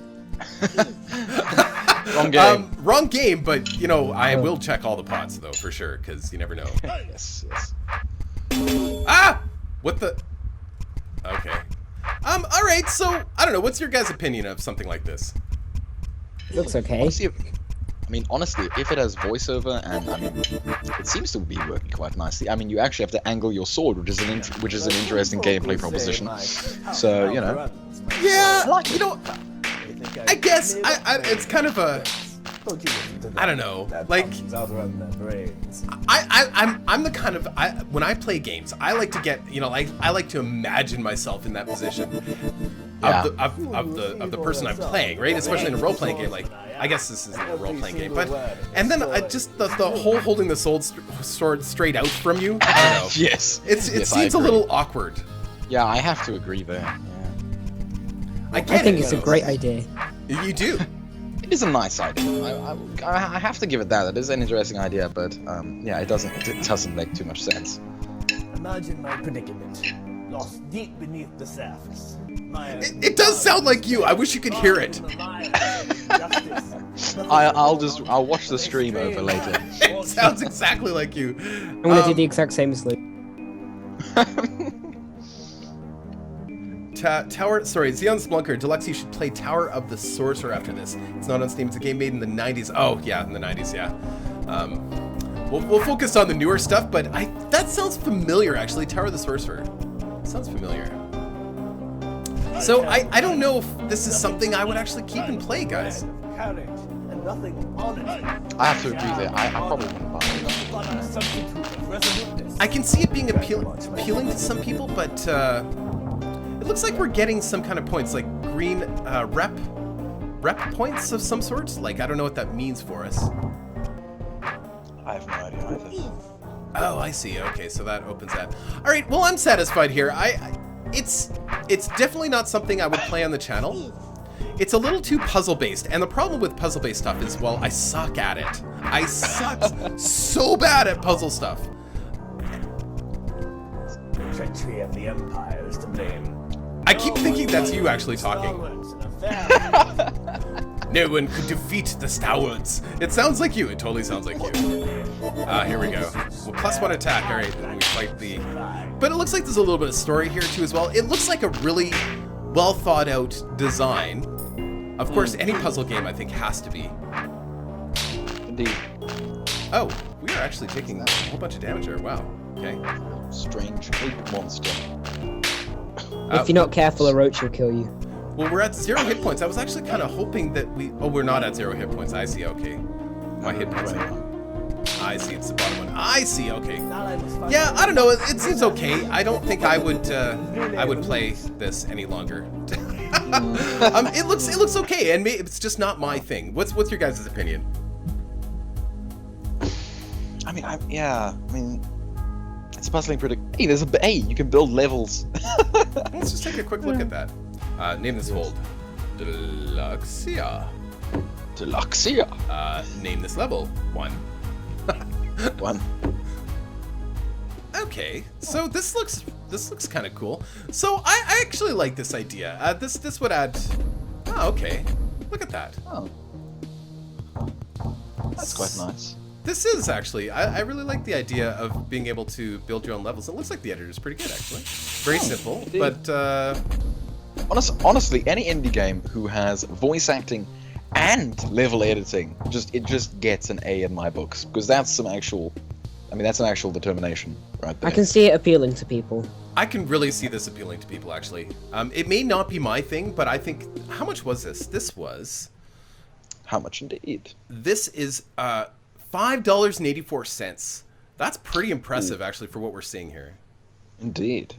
Wrong game. Wrong game, but you know, I will check all the pots though, for sure, because you never know. Yes. Ah! What the? Okay. All right. So I don't know. What's your guys' opinion of something like this? Looks okay. Honestly, if it has voiceover and it seems to be working quite nicely. I mean, you actually have to angle your sword, which is an interesting gameplay proposition. So you know. Yeah. You know. I guess it's kind of a. I don't know. Like, I'm the kind of when I play games, I like to get, you know, I like to imagine myself in that position of the person I'm playing, right? Especially in a role playing game. Like, I guess this isn't a role playing game, but and then just the whole holding the sword straight out from you. I don't know. Yes. It seems a little awkward. Yeah, I have to agree there. Yeah. I think it's a great idea. You do. It is a nice idea. I have to give it that. It is an interesting idea, but yeah, it doesn't make too much sense. Imagine my predicament. lost deep beneath the surface. It does sound like you. I wish you could hear it. I'll watch the stream over later. It sounds exactly like you. I'm gonna do the exact same as Luke. Sorry, Xeon Splunker, Deluks, you should play Tower of the Sorcerer after this. It's not on Steam, it's a game made in the 90s. Oh, yeah, in the 90s, yeah. We'll focus on the newer stuff, but that sounds familiar, actually. Tower of the Sorcerer. Sounds familiar. So, I don't know if this is something I would actually keep and play, guys. I have to agree there. I probably wouldn't buy it. I can see it being appealing to some people, but it looks like we're getting some kind of points, like green rep points of some sort. Like, I don't know what that means for us. I have no idea either. Oh, I see. Okay, so that opens that. All right. Well, I'm satisfied here. It's definitely not something I would play on the channel. It's a little too puzzle-based, and the problem with puzzle-based stuff is, well, I suck at it. I suck so bad at puzzle stuff. Treachery of the Empire is to blame. I keep thinking that's you actually talking. No one could defeat the Stalwarts. It sounds like you. It totally sounds like you. Here we go. Well, +1 attack. All right, and we fight the... But it looks like there's a little bit of story here, too, as well. It looks like a really well-thought-out design. Of course, any puzzle game, I think, has to be. Indeed. Oh, we are actually taking a whole bunch of damage there. Wow. Okay. Strange ape monster. If you're not careful, a roach will kill you. Well, we're at 0 hit points. I was actually kind of hoping that we... Oh, we're not at 0 hit points. I see. Okay. My hit points. I see. It's the bottom one. I see. Okay. Yeah, I don't know. It seems okay. I don't think I would play this any longer. It looks okay, and it's just not my thing. What's your guys' opinion? I mean, it's puzzling pretty. Hey, you can build levels. Let's just take a quick look at that. Name this hold. Deluxia. Name this level. 1. 1. Okay, so this looks kind of cool. So I actually like this idea. This would add. Oh, okay. Look at that. Oh, that's quite nice. This is actually. I really like the idea of being able to build your own levels. It looks like the editor is pretty good, actually. Very simple, indeed. but. Honestly, any indie game who has voice acting and level editing, it just gets an A in my books, because that's an actual determination right there. I can see it appealing to people. I can really see this appealing to people, actually. It may not be my thing, but I think... How much was this? This was... How much indeed? This is $5.84. That's pretty impressive, actually, for what we're seeing here. Indeed.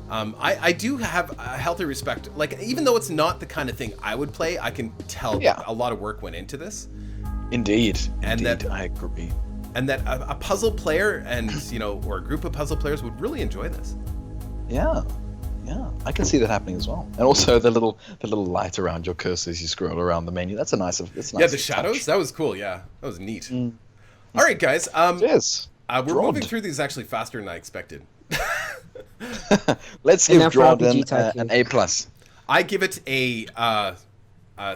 I do have a healthy respect. Like, even though it's not the kind of thing I would play, I can tell a lot of work went into this. Indeed. That I agree. And that a puzzle player and, or a group of puzzle players would really enjoy this. Yeah, I can see that happening as well. And also the little light around your cursor as you scroll around the menu. That's a nice. Yeah, the shadows. That was cool. Yeah, that was neat. All right, guys. Yes. We're moving through these actually faster than I expected. Let's give Drod an A+. I give it a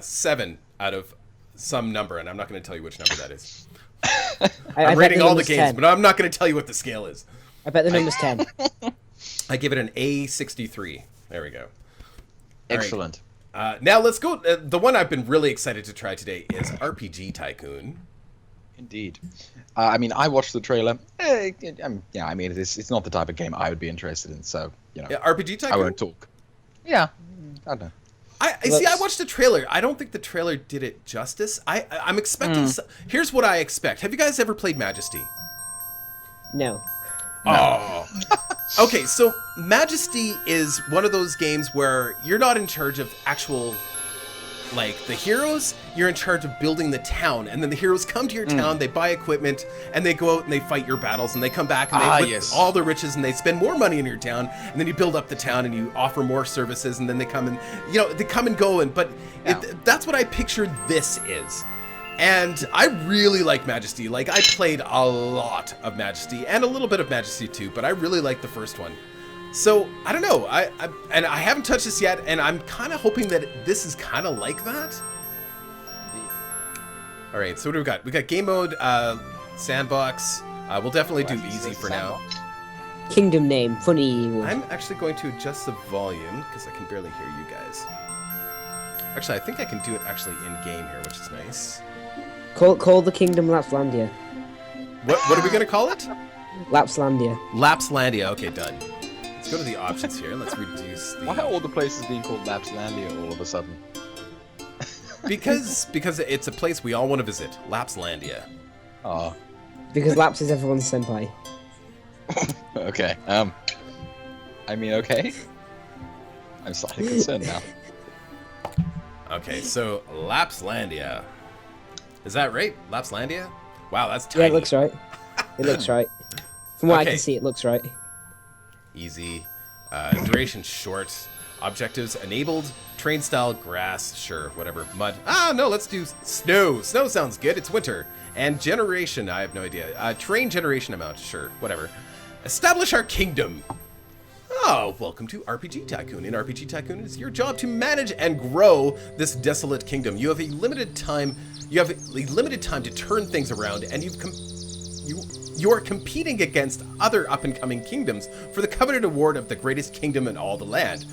7 out of some number, and I'm not going to tell you which number that is. I'm rating all the games, 10. but I'm not going to tell you what the scale is. I bet the number's 10. I give it an A63. There we go. Excellent. Right. Now let's go. The one I've been really excited to try today is RPG Tycoon. Indeed. I mean, I watched the trailer. It's not the type of game I would be interested in, so, RPG Tycoon? I won't talk. Yeah, I don't know. I watched the trailer. I don't think the trailer did it justice. I'm expecting... Here's what I expect. Have you guys ever played Majesty? No. Oh. Okay, so Majesty is one of those games where you're not in charge of actual... Like, the heroes, you're in charge of building the town, and then the heroes come to your town, they buy equipment, and they go out and they fight your battles, and they come back and they whip all the riches, and they spend more money in your town, and then you build up the town, and you offer more services, and then they come and, they come and go, that's what I pictured this is. And I really like Majesty. Like, I played a lot of Majesty, and a little bit of Majesty 2, but I really like the first one. So I don't know. I haven't touched this yet, and I'm kind of hoping that this is kind of like that. All right, so what do we got? We got game mode, sandbox. We'll definitely do easy for now. Kingdom name, funny. I'm actually going to adjust the volume because I can barely hear you guys. Actually, I think I can do it actually in game here, which is nice. Call the kingdom Lapslandia. What are we gonna call it? Lapslandia. Lapslandia. Okay, done. Let's go to the options here. Let's reduce the. Why are all the places being called Lapslandia all of a sudden? Because it's a place we all want to visit, Lapslandia. Oh. Because Laps is everyone's senpai. Okay. I mean, okay. I'm slightly concerned now. Okay, so Lapslandia. Is that right? Lapslandia? Wow, that's tiny. Yeah, it looks right. It looks right. From what I Okay. can see, it looks right. Easy. Duration short. Objectives enabled. Train style grass. Sure, whatever. Mud. Ah, no, let's do snow. Snow sounds good. It's winter. And generation. I have no idea. Train generation amount. Sure, whatever. Establish our kingdom. Oh, welcome to RPG Tycoon. In RPG Tycoon, it's your job to manage and grow this desolate kingdom. You have a limited time. You have a limited time to turn things around, and you are competing against other up-and-coming kingdoms for the coveted award of the greatest kingdom in all the land.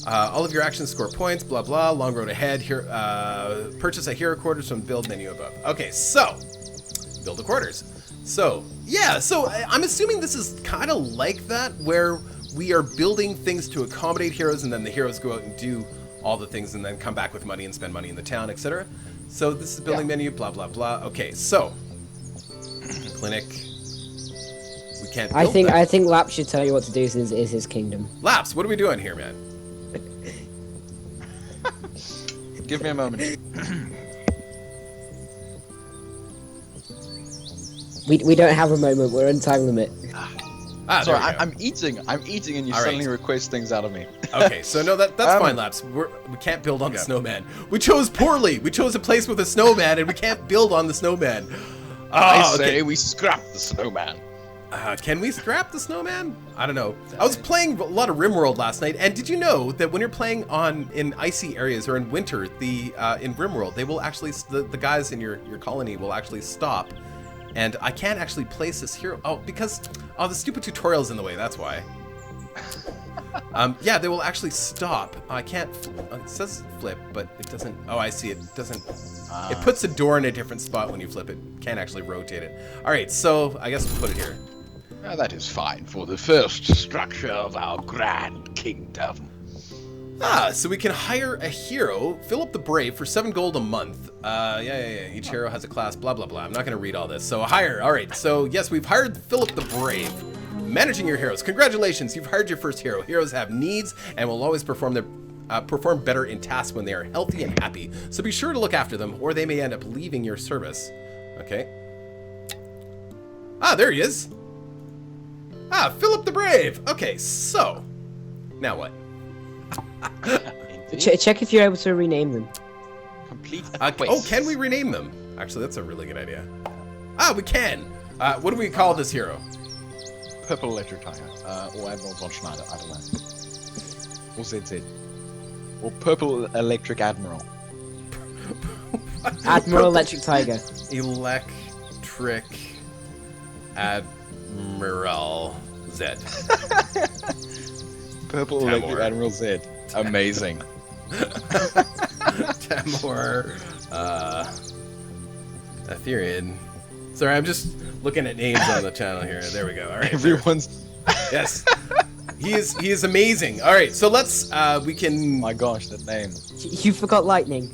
All of your actions score points. Blah blah. Long road ahead. Here, purchase a hero quarters from build menu above. Okay, so build the quarters. So yeah, so I'm assuming this is kind of like that, where we are building things to accommodate heroes, and then the heroes go out and do all the things, and then come back with money and spend money in the town, etc. So this is the building menu. Blah blah blah. Okay, so clinic. We can't. I build that. think Laps should tell you what to do since it is his kingdom. Laps, what are we doing here, man? Give me a moment. We don't have a moment. We're in time limit. Ah, Sorry, there we go. I'm eating, and you All suddenly right. request things out of me. Okay, so no, that's fine, Laps. We can't build on the snowman. We chose poorly. We chose a place with a snowman, and we can't build on the snowman. I Oh, say okay. we scrap the snowman. Can we scrap the snowman? I don't know. I was playing a lot of RimWorld last night, and did you know that when you're playing in icy areas or in winter, in RimWorld, they will actually the guys in your colony will actually stop. And I can't actually place this hero. Oh, because the stupid tutorial's in the way. That's why. Yeah, they will actually stop. I can't. It says flip, but it doesn't. Oh, I see. It doesn't. It puts the door in a different spot when you flip it. Can't actually rotate it. All right, so I guess we'll put it here. That is fine for the first structure of our grand kingdom. So we can hire a hero, fill up the Brave for 7 gold a month. Yeah. Each hero has a class, blah, blah, blah. I'm not going to read all this. So hire. All right. So yes, we've hired Philip the Brave. Managing your heroes. Congratulations. You've hired your first hero. Heroes have needs and will always perform better in tasks when they are healthy and happy. So be sure to look after them or they may end up leaving your service. Okay. Ah, there he is. Philip the Brave. Okay. So now what? Check if you're able to rename them. Complete. Oh, can we rename them? Actually, that's a really good idea. We can. What do we call this hero? Purple Electric Tiger. Or Admiral von Schneider. I don't know. Or ZZ. Or Purple Electric Admiral. Admiral Electric Tiger. Electric Admiral Z. Purple Electric Admiral Z. Amazing. Tamor. Ethereum. Sorry, I'm just looking at names on the channel here. There we go. All right. Everyone's. Yes. He is amazing. All right, so let's we can. My gosh, that name. You forgot lightning.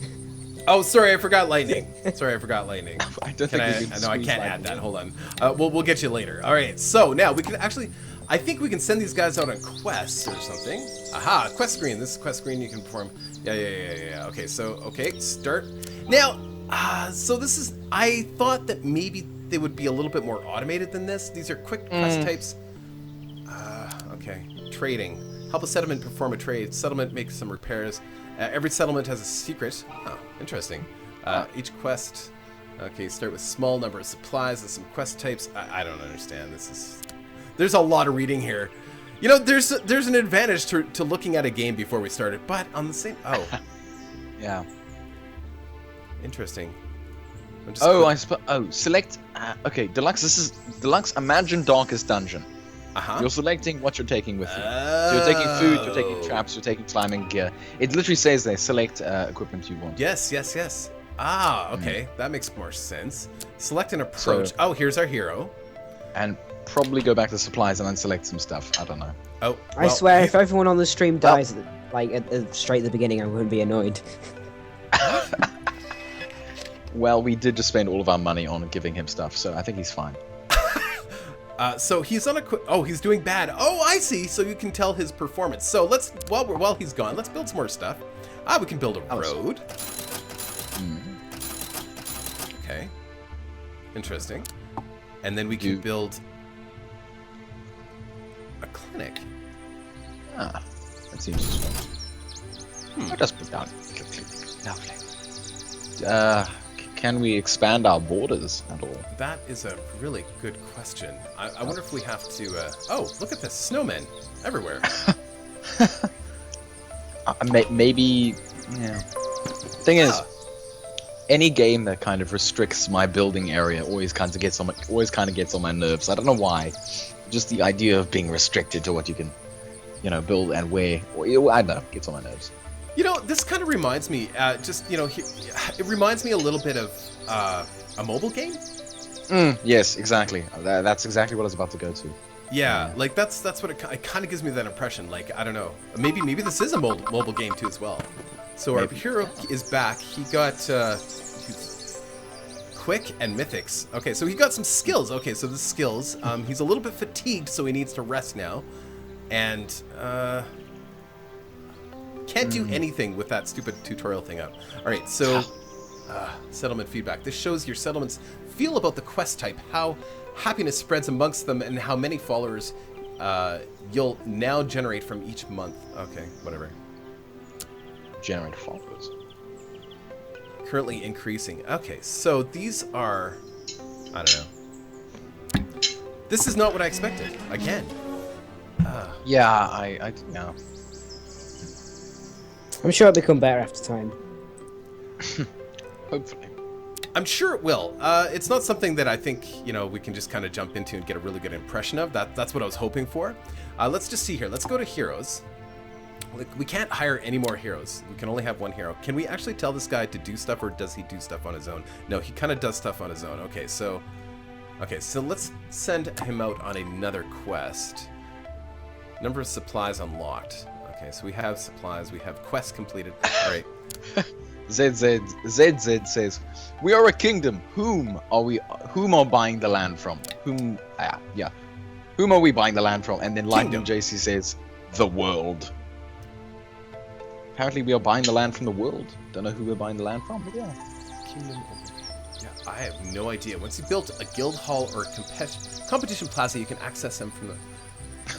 Oh, sorry, I forgot lightning. I don't think we can No, I squeeze can't lightning add that. in. Hold on. We'll get you later. All right. So now we can actually. I think we can send these guys out on quests or something. Aha, quest screen. This is quest screen you can perform. Yeah. Okay, so start. Now, so this is. I thought that maybe they would be a little bit more automated than this. These are quick quest types. Okay. Trading. Help a settlement perform a trade. Settlement makes some repairs. Every settlement has a secret. Oh, interesting. Each quest. Okay, start with small number of supplies and some quest types. I don't understand. There's a lot of reading here. You know, there's an advantage to looking at a game before we started, but on the same... Oh. Yeah. Interesting. Select... okay, Deluks, this is... Deluks, imagine Darkest Dungeon. Uh-huh. You're selecting what you're taking with you. So you're taking food, you're taking traps, you're taking climbing gear. It literally says there, select equipment you want. Yes. Ah, okay. That makes more sense. Select an approach. Oh, here's our hero. And probably go back to supplies and then select some stuff. I don't know. Oh, well, I swear, if everyone on the stream dies, straight at the beginning, I wouldn't be annoyed. Well, we did just spend all of our money on giving him stuff, so I think he's fine. So he's on he's doing bad. Oh, I see. So you can tell his performance. So let's while he's gone, let's build some more stuff. We can build a road. Okay. Interesting. And then we can build a clinic. That seems useful. I'll just put down. Lovely. Can we expand our borders at all? That is a really good question. I wonder if we have to... oh, look at this. Snowmen everywhere. Maybe... Yeah. Thing is, any game that kind of restricts my building area always kind of gets on my nerves. I don't know why. Just the idea of being restricted to what you can, build and where. I don't know. Gets on my nerves. You know, this kind of reminds me, it reminds me a little bit of a mobile game. Yes, exactly. That's exactly what I was about to go to. Yeah, like that's what it kind of gives me that impression. Like, I don't know, maybe this is a mobile game too as well. So our hero is back. He got quick and mythics. Okay, so he got some skills. Okay, so the skills. He's a little bit fatigued, so he needs to rest now, and can't do anything with that stupid tutorial thing up. All right, so settlement feedback. This shows your settlements feel about the quest type, how happiness spreads amongst them, and how many followers you'll now generate from each month. Okay, whatever. Generate followers. Currently increasing. Okay, so these are... I don't know. This is not what I expected. Again. Yeah, I know. I'm sure it'll become better after time. Hopefully. I'm sure it will. It's not something that I think, we can just kind of jump into and get a really good impression of. That's what I was hoping for. Let's just see here. Let's go to heroes. We can't hire any more heroes. We can only have one hero. Can we actually tell this guy to do stuff, or does he do stuff on his own? No, he kind of does stuff on his own. Okay, so let's send him out on another quest. Number of supplies unlocked. Okay, so we have supplies. We have quests completed. All right. ZZ says, "We are a kingdom. Whom are buying the land from? Whom are we buying the land from?" And then Lightning JC says, "The world." Apparently we are buying the land from the world. Don't know who we're buying the land from, but yeah. Kingdom. Yeah, I have no idea. Once you built a guild hall or a competition plaza, you can access them from the...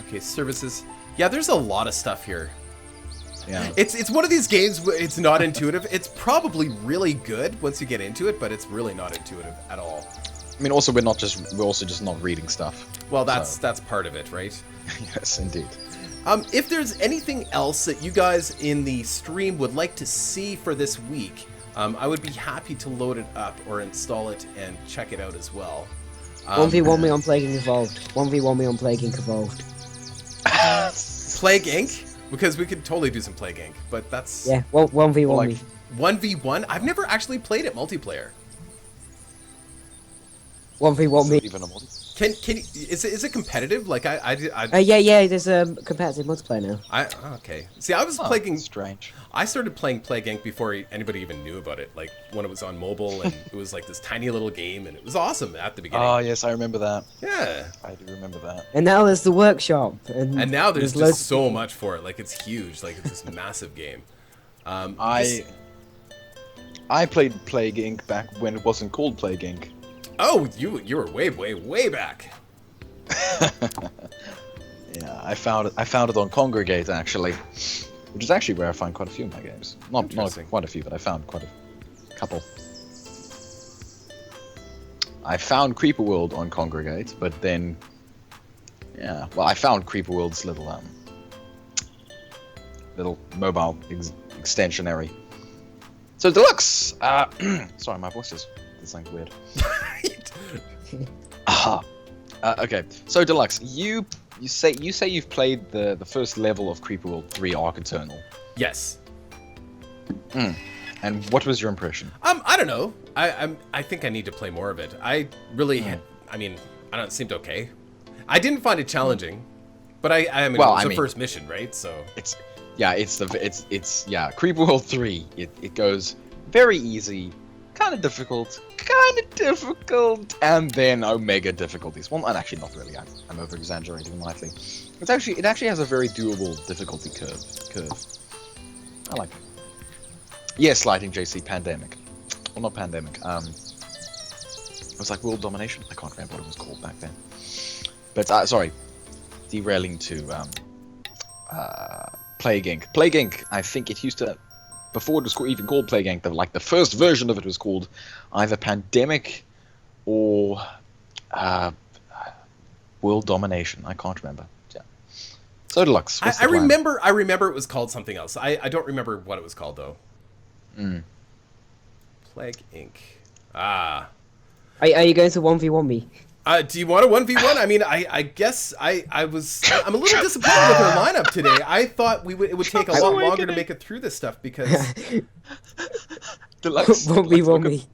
Okay, services. Yeah, there's a lot of stuff here. Yeah. It's one of these games where it's not intuitive. It's probably really good once you get into it, but it's really not intuitive at all. I mean, also we're also just not reading stuff. Well, that's part of it, right? Yes, indeed. If there's anything else that you guys in the stream would like to see for this week, I would be happy to load it up or install it and check it out as well. 1v1 me on Plague Inc. Evolved. 1v1 me on Plague Inc. Evolved. Plague Inc? Because we could totally do some Plague Inc, but that's... Yeah, 1v1 me. 1v1? I've never actually played it multiplayer. 1v1 me. Even a multi. Can you, is it competitive? Like yeah, there's a competitive multiplayer now. Okay. See, I was playing... Strange. I started playing Plague Inc. before anybody even knew about it. Like, when it was on mobile, and it was like this tiny little game, and it was awesome at the beginning. Oh, yes, I remember that. Yeah. I do remember that. And now there's the workshop. And now there's just so much for it. Like, it's huge. Like, it's this massive game. I played Plague Inc. back when it wasn't called Plague Inc. Oh, you were way back. Yeah, I found it on Congregate actually, which is actually where I find quite a few of my games. Not quite a few, but I found quite a couple. I found Creeper World on Congregate, but then Yeah. Well, I found Creeper World's little mobile extensionary. So Deluks. Sorry, my voice is something weird. Okay. So Deluks, you say you've played the first level of Creeper World 3 Arc Eternal. Yes. And what was your impression? I don't know. I think I need to play more of it. I really, I mean, I don't. It seemed okay. I didn't find it challenging, but it was the first mission, right? So it's Creeper World 3. It goes very easy, kind of difficult, and then Omega difficulties. Well, actually not really. I'm over exaggerating lightly. It actually has a very doable difficulty curve. I like it. Yes, Lighting JC, Pandemic. Well, not Pandemic. It was like World Domination. I can't remember what it was called back then. But, sorry. Derailing to Plague Inc. Plague Inc., I think it used to... Before it was even called Plague Inc., the first version of it was called either Pandemic or World Domination. I can't remember. Yeah. So Deluks. I remember it was called something else. I don't remember what it was called, though. Plague Inc. Are you going to 1v1 me? Do you want a 1v1? I mean, I guess I'm a little disappointed with our lineup today. I thought it would take a lot longer to make it through this stuff because Deluks. 1v1 me.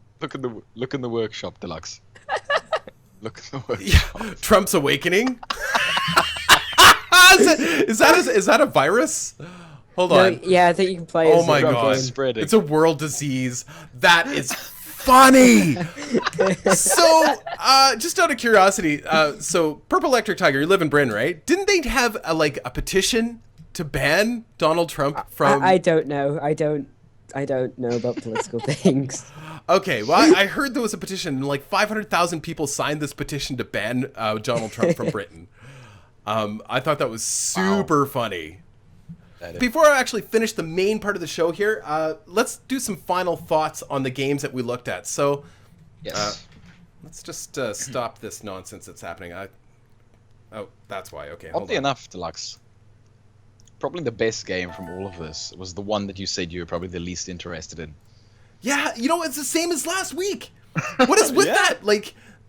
Look in the workshop, Deluks. Look in the workshop. Yeah, Trump's awakening. Is that a virus? Hold on. Yeah, I think you can play as oh my god. Spreading. It's a world disease. That is funny. So, just out of curiosity, so Purple Electric Tiger, you live in Britain, right? Didn't they have a petition to ban Donald Trump from... I don't know. I don't know about political things. Okay, well, I heard there was a petition, and 500,000 people signed this petition to ban Donald Trump from Britain. I thought that was super funny. Before I actually finish the main part of the show here, let's do some final thoughts on the games that we looked at. So, yes. Let's just stop this nonsense that's happening. Oh, that's why. Okay, hold Oddly on. enough, Deluxe, probably the best game from all of this was the one that you said you were probably the least interested in. Yeah, it's the same as last week. What is with that?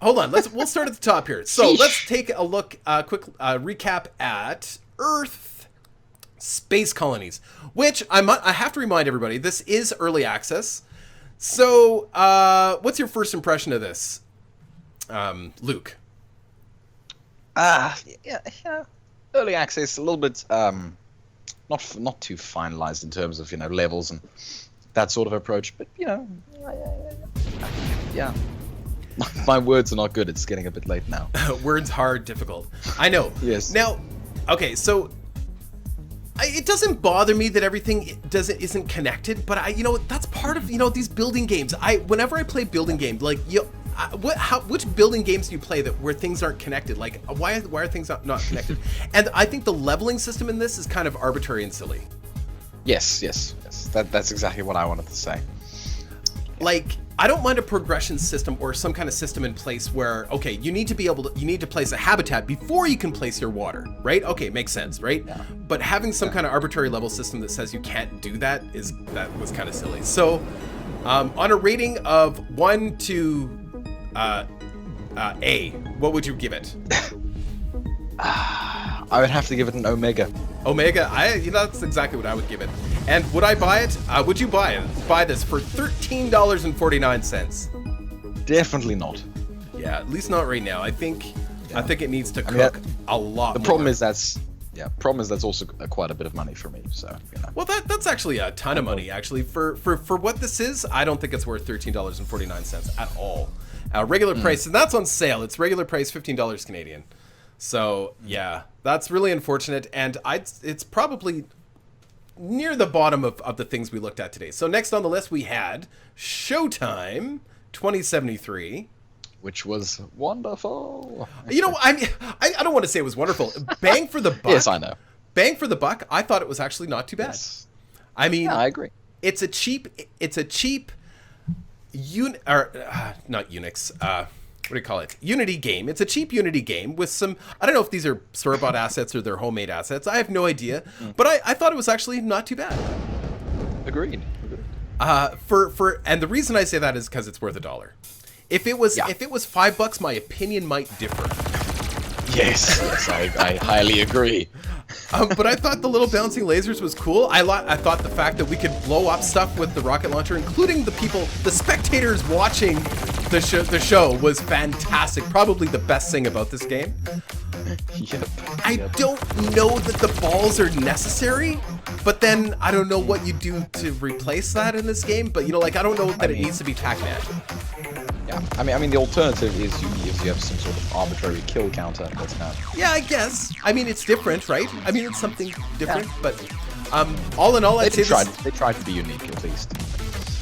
Hold on. We'll start at the top here. So let's take a look, quick recap at Earth Space Colonies, which I have to remind everybody, this is early access. So, what's your first impression of this, Luke? Yeah. Early access, a little bit not too finalized in terms of levels and that sort of approach, but yeah. My words are not good. It's getting a bit late now. Words hard, difficult. I know. Yes. Now, okay, so it doesn't bother me that everything isn't connected, but that's part of these building games. Whenever I play building games, which building games do you play where things aren't connected? Why are things not connected? And I think the leveling system in this is kind of arbitrary and silly. Yes. That's exactly what I wanted to say. I don't mind a progression system or some kind of system in place where, okay, you need to place a habitat before you can place your water, right? Okay, makes sense, right? Yeah. But having some kind of arbitrary level system that says you can't do that was kind of silly. So, on a rating of 1 to A, what would you give it? I would have to give it an Omega. Omega, that's exactly what I would give it. And would I buy it? Would you buy this for $13.49? Definitely not. Yeah, at least not right now. I think it needs to cook a lot. The problem is that's also quite a bit of money for me. So well, that's actually a ton of money. Actually, for what this is, I don't think it's worth $13.49 at all. Regular price, and that's on sale. It's regular price $15 Canadian. So yeah, that's really unfortunate, and it's probably near the bottom of the things we looked at today. So next on the list we had Showtime 2073, which was wonderful. I don't want to say it was wonderful. Bang for the buck. Yes, I know. Bang for the buck. I thought it was actually not too bad. Yes. I mean, I agree. It's a cheap not Unix. what do you call it? Unity game. It's a cheap Unity game with some, I don't know if these are store-bought assets or they're homemade assets. I have no idea, but I thought it was actually not too bad. Agreed. And the reason I say that is because it's worth $1. If it was $5, my opinion might differ. Yes, I highly agree. But I thought the little bouncing lasers was cool. I thought the fact that we could blow up stuff with the rocket launcher, including the spectators watching the show, was fantastic. Probably the best thing about this game. Yep. I don't know that the balls are necessary, but then I don't know what you do to replace that in this game. But I don't know that it needs to be Pac-Man. Yeah, I mean, the alternative is you have some sort of arbitrary kill counter. That's not. Yeah, I guess. I mean, it's different, right? I mean, it's something different, but all in all, I'd say they tried to be unique at least.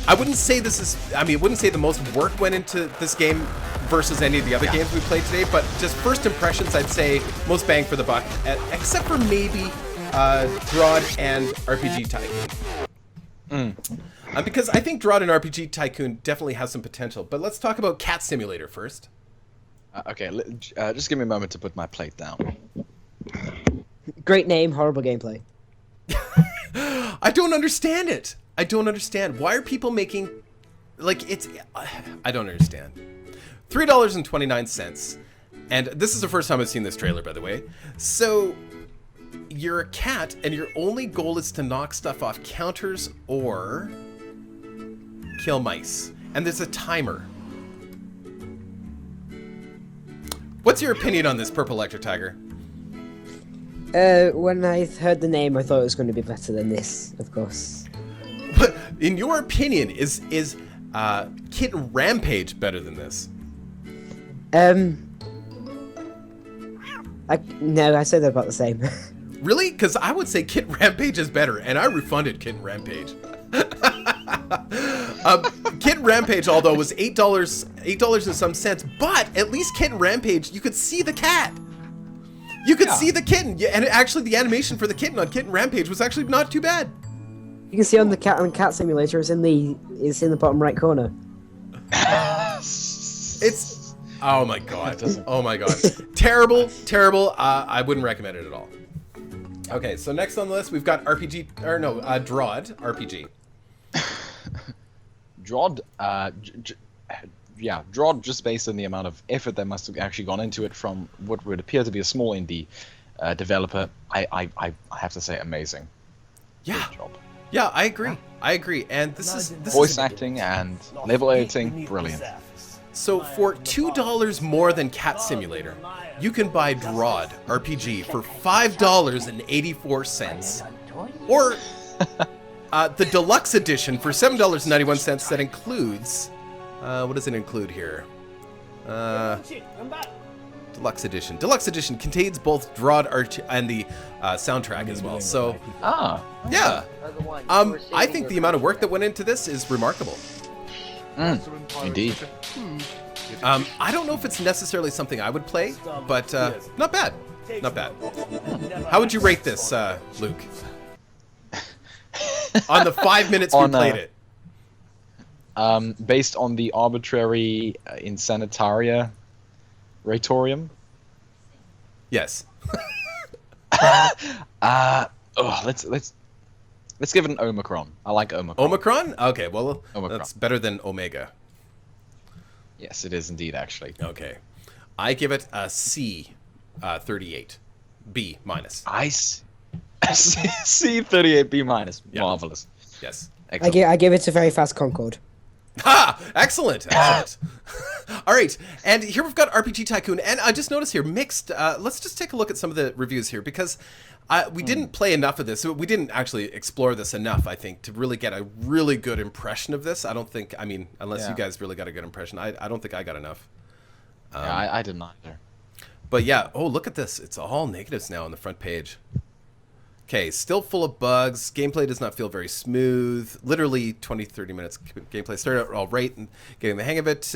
I wouldn't say this is. I mean, I wouldn't say the most work went into this game versus any of the other games we played today, but just first impressions, I'd say most bang for the buck, except for maybe Drod and RPG Tycoon. Because I think Drod and RPG Tycoon definitely has some potential. But let's talk about Cat Simulator first. Okay, just give me a moment to put my plate down. Great name, horrible gameplay. I don't understand it. I don't understand. Why are people making... I don't understand. $3.29. And this is the first time I've seen this trailer, by the way. So... you're a cat, and your only goal is to knock stuff off counters or kill mice. And there's a timer. What's your opinion on this, Purple Electric Tiger? When I heard the name, I thought it was going to be better than this, of course. But in your opinion, is Kitten Rampage better than this? No, I said they're about the same. Really? Because I would say Kitten Rampage is better, and I refunded Kitten Rampage. Kitten Rampage, although, was $8 and some cents, but at least Kitten Rampage, you could see the cat. You could see the kitten, and actually the animation for the kitten on Kitten Rampage was actually not too bad. You can see on the cat simulator, it's in the bottom right corner. It's oh my god, oh my god, terrible. I wouldn't recommend it at all. Okay, so next on the list we've got Drod RPG. Drod, Drod, just based on the amount of effort that must have actually gone into it from what would appear to be a small indie developer, I have to say amazing. Yeah. Good job. Yeah, I agree. And this is voice acting and level editing, brilliant. So for $2 more than Cat Simulator, you can buy Drod RPG for $5.84, or the Deluxe Edition for $7.91 that includes, what does it include here? Deluxe Edition. Deluxe Edition contains both Drod and the soundtrack as well. So, yeah. I think the amount of work that went into this is remarkable. Indeed. I don't know if it's necessarily something I would play, but not bad. Not bad. How would you rate this, Luke? On the 5 minutes we played it. Based on the arbitrary Insanitaria Ratorium? Yes. Let's give it an Omicron. I like Omicron. Omicron? Okay, well, Omicron. That's better than Omega. Yes, it is indeed, actually. Okay. I give it a C, 38. B minus. C 38 B minus. Yeah. Marvelous. Yes. Excellent. I give it a very fast Concorde. Ha! Excellent. Excellent. All right, and here we've got RPG Tycoon, and I just noticed here mixed. Let's just take a look at some of the reviews here, because we didn't play enough of this. We didn't actually explore this enough, I think, to really get a really good impression of this. I don't think. I mean, unless you guys really got a good impression, I don't think I got enough. I did not either. But yeah, oh, look at this. It's all negatives now on the front page. Okay, still full of bugs. Gameplay does not feel very smooth. Literally 20-30 minutes gameplay. Started out all right and getting the hang of it.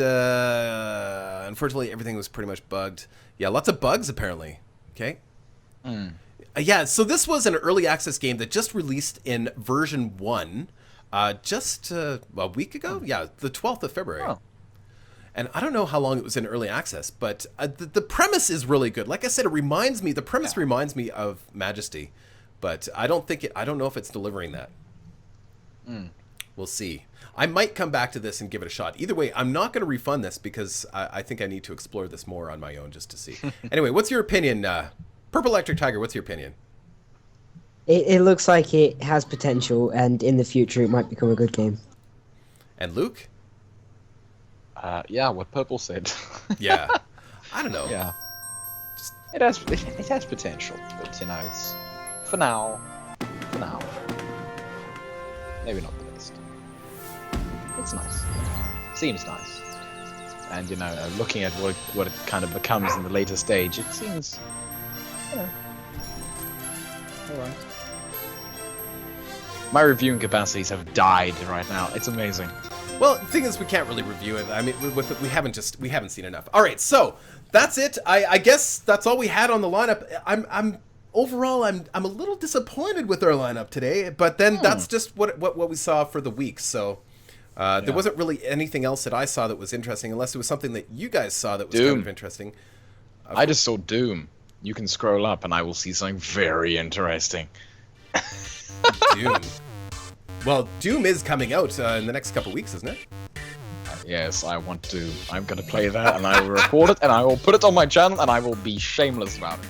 Unfortunately, everything was pretty much bugged. Yeah, lots of bugs apparently. Okay. Yeah, so this was an early access game that just released in version 1 just a week ago. Yeah, the 12th of February. Oh. And I don't know how long it was in early access, but the premise is really good. Like I said, the premise reminds me of Majesty, but I don't know if it's delivering that. We'll see. I might come back to this and give it a shot. Either way, I'm not going to refund this because I think I need to explore this more on my own just to see. Anyway, what's your opinion? Purple Electric Tiger, what's your opinion? It looks like it has potential, and in the future it might become a good game. And Luke? Yeah, what Purple said. Yeah. I don't know. Yeah. It has potential, but you know, it's for now. Maybe not the best. It's nice. Seems nice. And you know, looking at what it kind of becomes in the later stage, it seems, you know, alright. My reviewing capacities have died right now. It's amazing. Well, the thing is, we can't really review it. I mean, we haven't seen enough. All right, so that's it. I guess that's all we had on the lineup. Overall, I'm a little disappointed with our lineup today, but then that's just what we saw for the week. So there wasn't really anything else that I saw that was interesting, unless it was something that you guys saw that was kind of interesting. I just saw Doom. You can scroll up, and I will see something very interesting. Doom. Well, Doom is coming out in the next couple weeks, isn't it? Yes, I'm gonna play that, and I will record it, and I will put it on my channel, and I will be shameless about it.